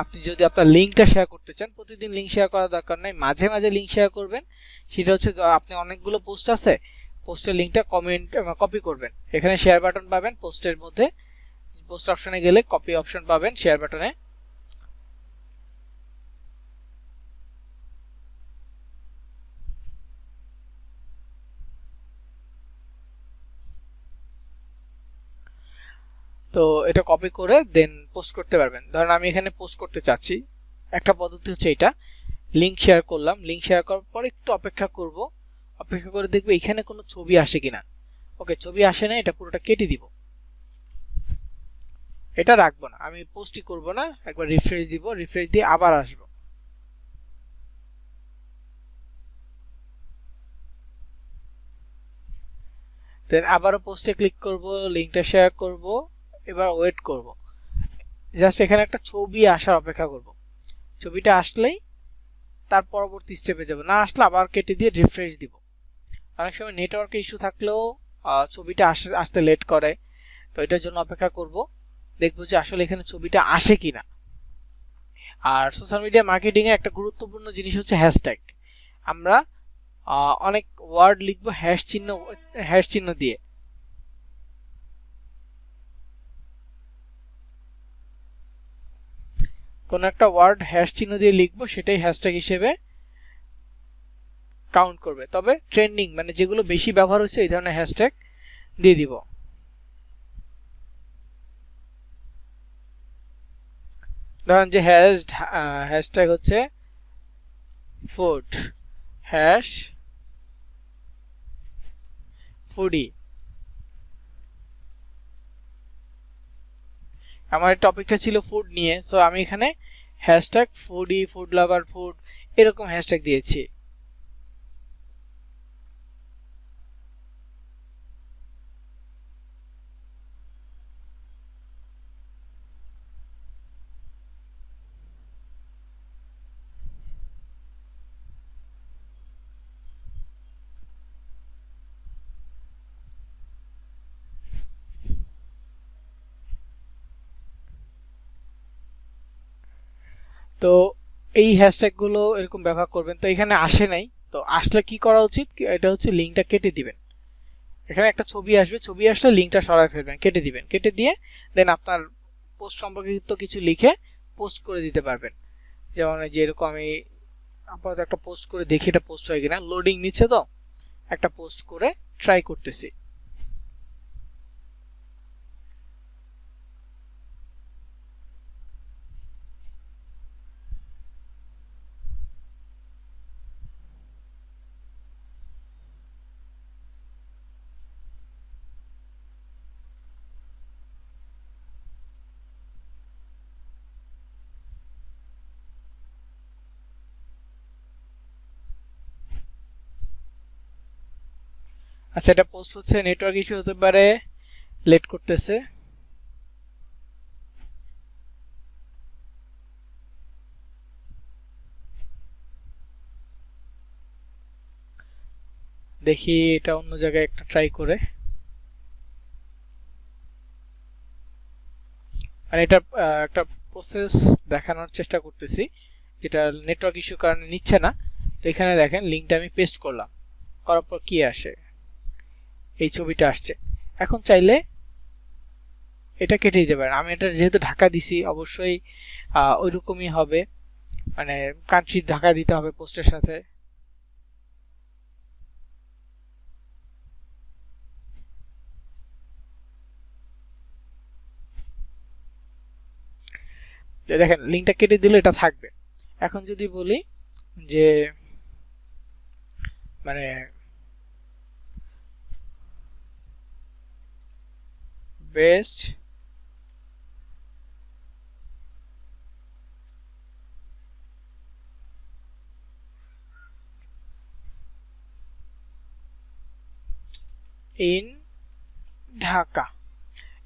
আপনি যদি আপনার লিঙ্কটা শেয়ার করতে চান, প্রতিদিন লিঙ্ক শেয়ার করার দরকার নাই, মাঝে মাঝে লিঙ্ক শেয়ার করবেন। সেটা হচ্ছে আপনি অনেকগুলো পোস্ট আছে, পোস্টের লিঙ্কটা কমেন্ট কপি করবেন, এখানে শেয়ার বাটন পাবেন, পোস্টের মধ্যে পোস্ট অপশনে গেলে কপি অপশন পাবেন শেয়ার বাটনে। তো এটা কপি করে দেন পোস্ট করতে পারবেন। ধরেন আমি এখানে পোস্ট করতে চাচ্ছি, একটা পদ্ধতি হচ্ছে এটা, লিঙ্ক শেয়ার করলাম, লিঙ্ক শেয়ার করার পর একটু অপেক্ষা করব, অপেক্ষা করে দেখব এখানে কোনো ছবি আসে কিনা। ওকে, ছবি আসে না, এটা পুরোটা কেটে দিব, এটা রাখবো না, আমি পোস্টই করব না, একবার রিফ্রেশ দিব, রিফ্রেশ দিয়ে আবার আসবো। দেন আবারও পোস্টে ক্লিক করব, লিঙ্কটা শেয়ার করব, এবার ওয়েট করব, জাস্ট এখানে একটা ছবি আসার অপেক্ষা করব, ছবিটা আসলেই তার পরবর্তী স্টেপে যাব, না আসলে আবার কেটে দিয়ে রিফ্রেশ দিব। অনেক সময় নেটওয়ার্কে ইস্যু থাকলেও ছবিটা আসতে লেট করে, তো এটার জন্য অপেক্ষা করব, দেখবো যে আসলে এখানে ছবিটা আসে কিনা। আর সোশ্যাল মিডিয়া মার্কেটিং এ একটা গুরুত্বপূর্ণ জিনিস হচ্ছে হ্যাশট্যাগ। আমরা অনেক ওয়ার্ড লিখবো হ্যাশ চিহ্ন দিয়ে, কোন একটা ওয়ার্ড হ্যাশ চিহ্ন দিয়ে লিখবো, সেটাই হ্যাশট্যাগ হিসেবে কাউন্ট করবে। তবে ট্রেন্ডিং মানে যেগুলো বেশি ব্যবহার হচ্ছে এই ধরনের হ্যাশট্যাগ দিয়ে দিব। ধরেন যে হ্যাশট্যাগ হচ্ছে ফুড, হ্যাশ ফুডি, আমার টপিকটা ছিল ফুড নিয়ে, সো আমি এখানে hashtag foodie, food lover, food এরকম হ্যাশট্যাগ দিয়েছি। তো এই হ্যাশট্যাগ গুলো এরকম ব্যবহার করবেন। তো এখানে আসে নাই, তো আসলে কি করা উচিত, এটা হচ্ছে লিঙ্কটা কেটে দিবেন, এখানে একটা ছবি আসবে, ছবি আসলে লিঙ্কটা সরায় ফেলবেন, কেটে দিবেন, কেটে দিয়ে দেন আপনার পোস্ট সম্পর্কিত কিছু লিখে পোস্ট করে দিতে পারবেন। যেমন যে এরকম আমি আপাতত একটা পোস্ট করে দেখি এটা পোস্ট হয় কিনা, লোডিং নিচ্ছে, তো একটা পোস্ট করে ট্রাই করতেছি। আচ্ছা, এটা পোস্ট হচ্ছে, নেটওয়ার্ক ইস্যু হতে পারে, লেট করতেছে। দেখি এটা অন্য জায়গায় একটা ট্রাই করে। আর এটা একটা প্রসেস দেখানোর চেষ্টা করতেছি যেটা নেটওয়ার্ক ইস্যুর কারণে নিচ্ছে না। তো এখানে দেখেন লিঙ্কটা আমি পেস্ট করলাম, করার পর কি আসে, এই ছবিটা আসছে। এখন চাইলে এটা কেটে দিতে পারেন। আমি এটা যেহেতু ঢাকা দিছি অবশ্যই ওইরকমই হবে, মানে কান্ট্রি ঢাকা দিতে হবে পোস্টের সাথে। দেখেন লিঙ্কটা কেটে দিলে এটা থাকবে। এখন যদি বলি যে মানে বেস্ট ইন ঢাকা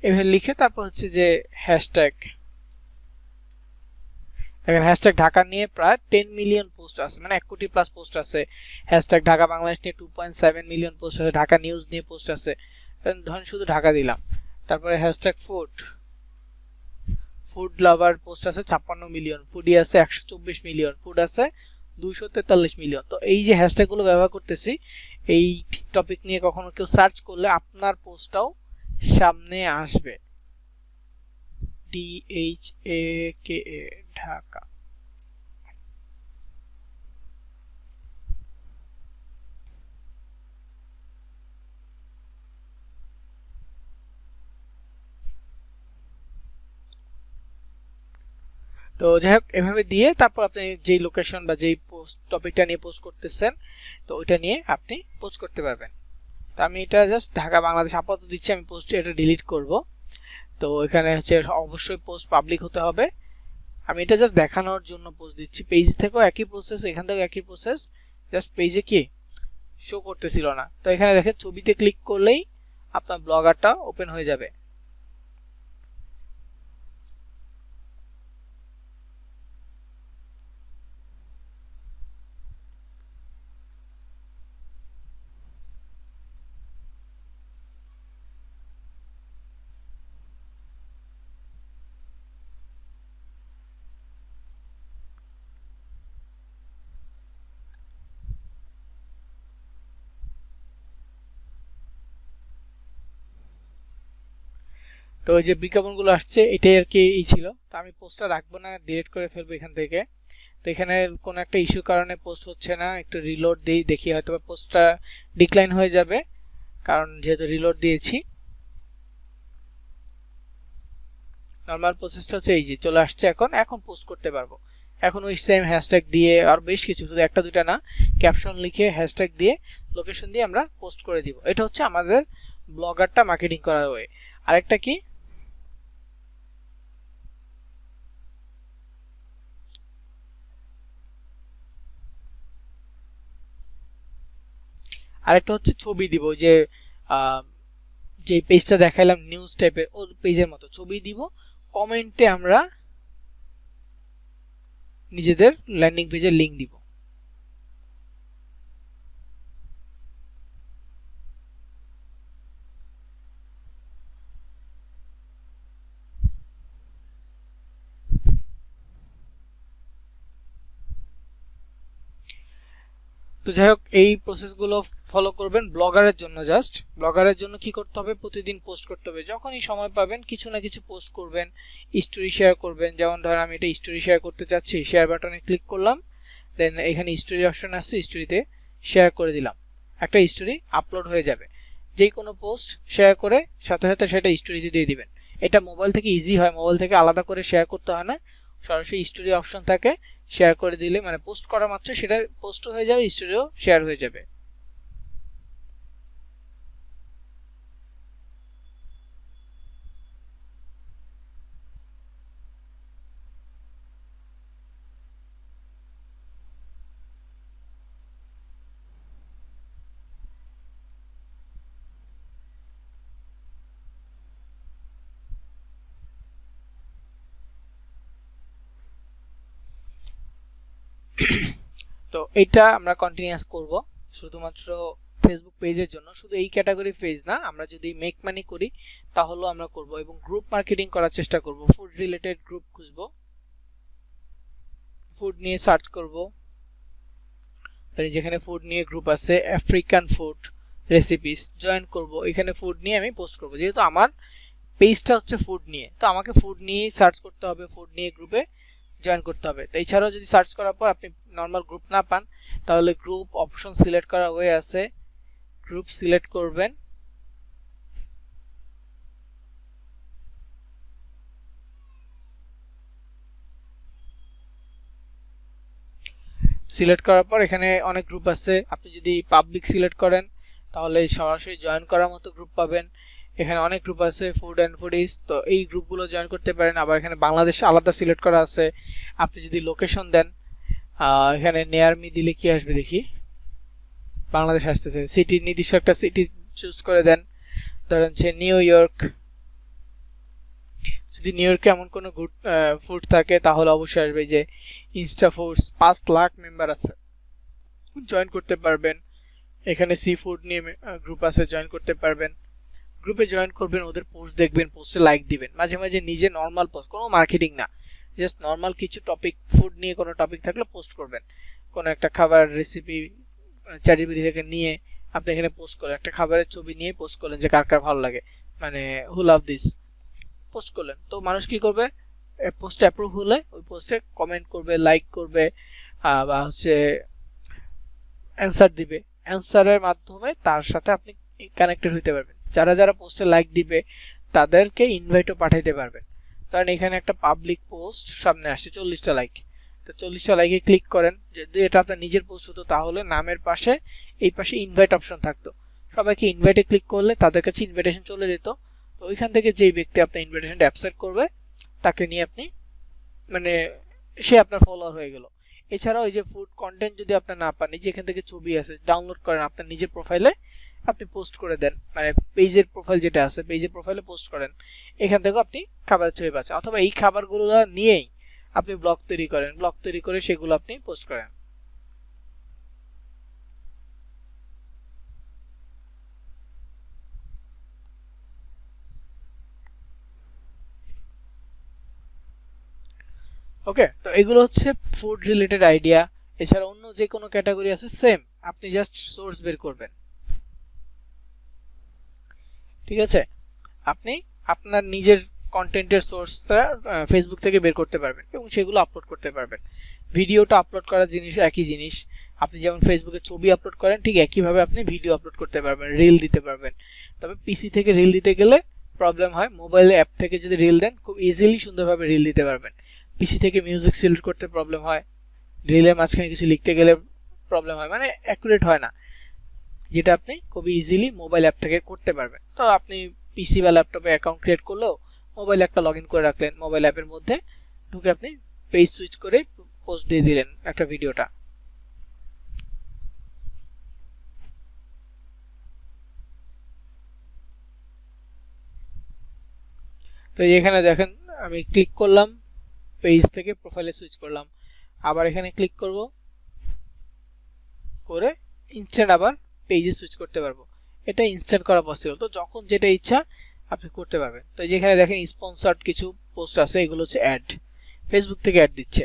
এভাবে লিখে তারপর হচ্ছে যে হ্যাশট্যাগ, দেখেন হ্যাশট্যাগ ঢাকা নিয়ে প্রায় 10 মিলিয়ন পোস্ট আছে, মানে 1 কোটি প্লাস পোস্ট আছে। হ্যাশট্যাগ ঢাকা বাংলাদেশ নিয়ে 2.7 মিলিয়ন পোস্ট আছে, ঢাকা নিউজ নিয়ে পোস্ট আছে। ধরেন শুধু ঢাকা দিলাম। তারপরে hashtag food, food lover post আছে 56 মিলিয়ন, ফুডি আছে 124 মিলিয়ন, ফুড আছে 243 মিলিয়ন। তো এই যে হ্যাশট্যাগুলো ব্যবহার করতেছি, এই টপিক নিয়ে কখনো কেউ সার্চ করলে আপনার পোস্টটাও সামনে আসবে। DHAKA ঢাকা। তো যাই হোক এভাবে দিয়ে তারপর আপনি যেই লোকেশন বা যেই পোস্ট টপিকটা নিয়ে পোস্ট করতেছেন তো ওইটা নিয়ে আপনি পোস্ট করতে পারবেন। তো আমি এটা জাস্ট ঢাকা বাংলাদেশ আপাতত দিচ্ছি, আমি পোস্ট এটা ডিলিট করব। তো এখানে হচ্ছে অবশ্যই পোস্ট পাবলিক হতে হবে। আমি এটা জাস্ট দেখানোর জন্য পোস্ট দিচ্ছি। পেজ থেকেও একই প্রসেস, এখান থেকেও একই প্রসেস, জাস্ট পেজে কি শো করতেছিল না। তো এখানে দেখেন ছবিতে ক্লিক করলেই আপনার ব্লগারটা ওপেন হয়ে যাবে। তো ওই যে বিজ্ঞাপনগুলো আসছে এটাই আর কি এই ছিল। তো আমি পোস্টটা রাখবো না, ডিলিট করে ফেলবো এখান থেকে। তো এখানে কোনো একটা ইস্যুর কারণে পোস্ট হচ্ছে না, একটু রিলোড দিই, দেখি হয়তো পোস্টটা ডিক্লাইন হয়ে যাবে কারণ যেহেতু রিলোড দিয়েছি। নর্মাল প্রসেসটা হচ্ছে এই যে চলে আসছে, এখন এখন পোস্ট করতে পারবো। এখন ওই সেম হ্যাশট্যাগ দিয়ে আর বেশ কিছু, শুধু একটা দুটা না, ক্যাপশন লিখে হ্যাশট্যাগ দিয়ে লোকেশন দিয়ে আমরা পোস্ট করে দিব। এটা হচ্ছে আমাদের ব্লগারটা মার্কেটিং করার ওয়ে। আরেকটা কি, আরেকটা হচ্ছে ছবি দিব, যে যে পেজটা দেখাইলাম নিউজ টাইপের ও পেজের মতো ছবি দিব, কমেন্টে আমরা নিজেদের ল্যান্ডিং পেজের লিংক দিব। তো যাই হোক এই প্রসেসগুলো ফলো করবেন ব্লগারের জন্য। জাস্ট ব্লগারের জন্য কি করতে হবে, প্রতিদিন পোস্ট করতে হবে, যখনই সময় পাবেন কিছু না কিছু পোস্ট করবেন, স্টোরি শেয়ার করবেন। যেমন ধরেন আমি এটা স্টোরি শেয়ার করতে চাচ্ছি, শেয়ার বাটনে ক্লিক করলাম, দেন এখানে স্টোরি অপশন আছে, স্টোরিতে শেয়ার করে দিলাম, একটা স্টোরি আপলোড হয়ে যাবে। যে কোনো পোস্ট শেয়ার করে সাথে সাথে সেটা স্টোরিতে দিয়ে দিবেন। এটা মোবাইল থেকে ইজি হয়, মোবাইল থেকে আলাদা করে শেয়ার করতে হয় না, সরাসরি স্টোরি অপশন থাকে, শেয়ার করে দিলে মানে পোস্ট করা মাত্র সেটা পোস্ট হয়ে যাবে, স্টোরিও শেয়ার হয়ে যাবে। তো এটা আমরা কন্টিনিউয়াস করব শুধুমাত্র ফেসবুক পেজের জন্য, শুধু এই ক্যাটাগরি পেজ না, আমরা যদি মেক মানি করি তাহলেও আমরা করব এবং গ্রুপ মার্কেটিং করার চেষ্টা করব। ফুড রিলেটেড গ্রুপ খুঁজবো, ফুড নিয়ে সার্চ করব, যেখানে ফুড নিয়ে গ্রুপ আছে আফ্রিকান ফুড রেসিপিস জয়েন করব, এখানে ফুড নিয়ে আমি পোস্ট করব। যেহেতু আমার পেজটা হচ্ছে ফুড নিয়ে, তো আমাকে ফুড নিয়ে সার্চ করতে হবে, ফুড নিয়ে গ্রুপে জয়েন করতে হবে। তো এছাড়াও যদি সার্চ করার পর আপনি নর্মাল গ্রুপ না পান তাহলে গ্রুপ অপশন সিলেক্ট করা হয়ে আছে, গ্রুপ সিলেক্ট করবেন, সিলেক্ট করার পর এখানে অনেক গ্রুপ আছে, আপনি যদি পাবলিক সিলেক্ট করেন তাহলে সরাসরি জয়েন করার মতো গ্রুপ পাবেন। এখানে অনেক গ্রুপ আছে ফুড অ্যান্ড ফুডিজ, তো এই গ্রুপগুলো জয়েন করতে পারেন। আবার এখানে বাংলাদেশ আলাদা সিলেক্ট করা আছে, আপনি যদি লোকেশন দেন এখানে নিয়ার মি দিলে কি আসবে দেখি, বাংলাদেশ আসতেছে, সিটি নির্দিষ্ট একটা সিটি চুজ করে দেন, ধরেন সে নিউ ইয়র্ক। যদি নিউ ইয়র্কে এমন কোনো ফুড থাকে তাহলে অবশ্যই আসবে যে ইনস্টা ফুডস 5 লাখ মেম্বার আছে, জয়েন করতে পারবেন। এখানে সি ফুড নিয়ে গ্রুপ আছে, জয়েন করতে পারবেন। গ্রুপে জয়েন করবেন, ওদের পোস্ট দেখবেন, পোস্টে লাইক দিবেন, মাঝে মাঝে নিজে নর্মাল পোস্ট, কোনো মার্কেটিং না, জাস্ট নর্মাল কিছু টপিক, ফুড নিয়ে কোনো টপিক থাকলে পোস্ট করবেন। কোনো একটা খাবার রেসিপি চ্যাটজিপিটি থেকে নিয়ে আপনি এখানে পোস্ট করেন, একটা খাবারের ছবি নিয়ে পোস্ট করলেন যে কার কার ভালো লাগে, মানে হু লাভ দিস, পোস্ট করলেন। তো মানুষ কি করবে, পোস্টে অ্যাপ্রুভ হলে ওই পোস্টে কমেন্ট করবে, লাইক করবে, বা হচ্ছে অ্যান্সার দিবে। অ্যান্সারের মাধ্যমে তার সাথে আপনি কানেক্টেড হইতে পারবেন। যারা যারা পোস্টে লাইক দিবে তাদেরকে ইনভাইটও পাঠাইতে পারবেন। কারণ এখানে একটা পাবলিক পোস্ট সামনে আসছে 40টা লাইক, তো 40টা লাইকে ক্লিক করেন। যদি এটা আপনার নিজের পোস্ট হতো তাহলে নামের পাশে এই পাশে ইনভাইট অপশন থাকতো, সবাইকে ইনভাইটে ক্লিক করলে তাদের কাছে ইনভাইটেশন চলে যেত। তো ওইখান থেকে যেই ব্যক্তি আপনার ইনভাইটেশনটা অ্যাকসেপ্ট করবে তাকে নিয়ে আপনি, মানে সে আপনার ফলোয়ার হয়ে গেল। এছাড়াও এই যে ফুড কন্টেন্ট যদি আপনার না পান, এই যে এখান থেকে ছবি আছে, ডাউনলোড করেন আপনার নিজের প্রোফাইলে, আপনি পোস্ট করে দেন, মানে পেজের প্রোফাইল যেটা আছে পেজের প্রোফাইলে পোস্ট করেন, এখান থেকে আপনি খাবারের ছবি পাচ্ছেন। অথবা এই খাবারগুলো নিয়েই আপনি ব্লগ তৈরি করেন, ব্লগ তৈরি করে সেগুলো আপনি পোস্ট করেন। ওকে, তো এগুলো হচ্ছে ফুড রিলেটেড আইডিয়া। এছাড়া অন্য যে কোনো ক্যাটাগরি আছে সেম, আপনি জাস্ট সোর্স বের করবেন। ঠিক আছে, আপনি আপনার নিজের কন্টেন্টের সোর্সটা ফেসবুক থেকে বের করতে পারবেন এবং সেগুলো আপলোড করতে পারবেন। ভিডিওটা আপলোড করার জিনিস একই জিনিস, আপনি যেমন ফেসবুকে ছবি আপলোড করেন ঠিক একইভাবে আপনি ভিডিও আপলোড করতে পারবেন, রিল দিতে পারবেন। তবে পিসি থেকে রিল দিতে গেলে প্রবলেম হয়, মোবাইল অ্যাপ থেকে যদি রিল দেন খুব ইজিলি সুন্দরভাবে রিল দিতে পারবেন। পিসি থেকে মিউজিক সিলেক্ট করতে প্রবলেম হয়, রিলের মাঝখানে কিছু লিখতে গেলে প্রবলেম হয়, মানে অ্যাকুরেট হয় না, যেটা আপনি খুবই ইজিলি মোবাইল অ্যাপ থেকে করতে পারবেন। তো আপনি পিসি বা ল্যাপটপে অ্যাকাউন্ট ক্রিয়েট করলেও মোবাইল একটা লগ ইন করে রাখলেন, মোবাইল অ্যাপের মধ্যে ঢুকে আপনি পেজ সুইচ করে পোস্ট দিয়ে দিলেন একটা ভিডিওটা। তো এখানে দেখেন আমি ক্লিক করলাম, পেজ থেকে প্রোফাইলে সুইচ করলাম, আবার এখানে ক্লিক করব, করে ইনস্ট্যান্ট আবার পেজে সুইচ করতে পারবো। এটা ইনস্ট্যান্ট করা পসিবল, তো যখন যেটা ইচ্ছা আপনি করতে পারবেন। তো যেখানে দেখেন স্পন্সর্ড কিছু পোস্ট আছে, এগুলো হচ্ছে অ্যাড, ফেসবুক থেকে অ্যাড দিচ্ছে।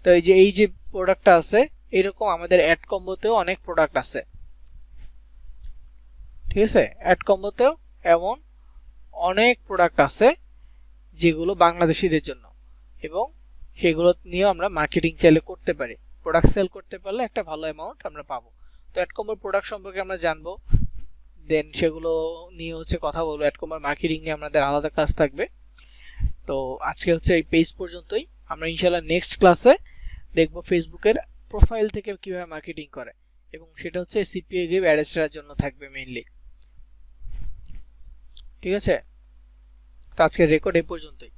তো এই যে প্রোডাক্টটা আছে, এরকম আমাদের অ্যাড কম্বোতেও অনেক প্রোডাক্ট আছে। ঠিক আছে, অ্যাড কম্বোতেও এমন অনেক প্রোডাক্ট আছে যেগুলো বাংলাদেশিদের জন্য, এবং সেগুলো নিয়ে আমরা মার্কেটিং চাইলে করতে পারি। প্রোডাক্ট সেল করতে পারলে একটা ভালো অ্যামাউন্ট আমরা পাবো। তো অ্যাড কম্বোর প্রোডাক্ট সম্পর্কে আমরা জানবো, দেন সেগুলো নিয়ে হচ্ছে কথা বলবো। অ্যাড কম্বোর মার্কেটিং নিয়ে আমাদের আলাদা ক্লাস থাকবে। তো আজকে হচ্ছে এই পেজ পর্যন্তই, আমরা ইনশাআল্লাহ নেক্সট ক্লাসে দেখব ফেসবুকের প্রোফাইল থেকে কিভাবে মার্কেটিং করে, এবং সেটা হচ্ছে সিপিএ গ্রিপ অ্যাডেস্টারের জন্য থাকবে মেইনলি। ঠিক আছে, তো আজকের রেকর্ড এই পর্যন্তই।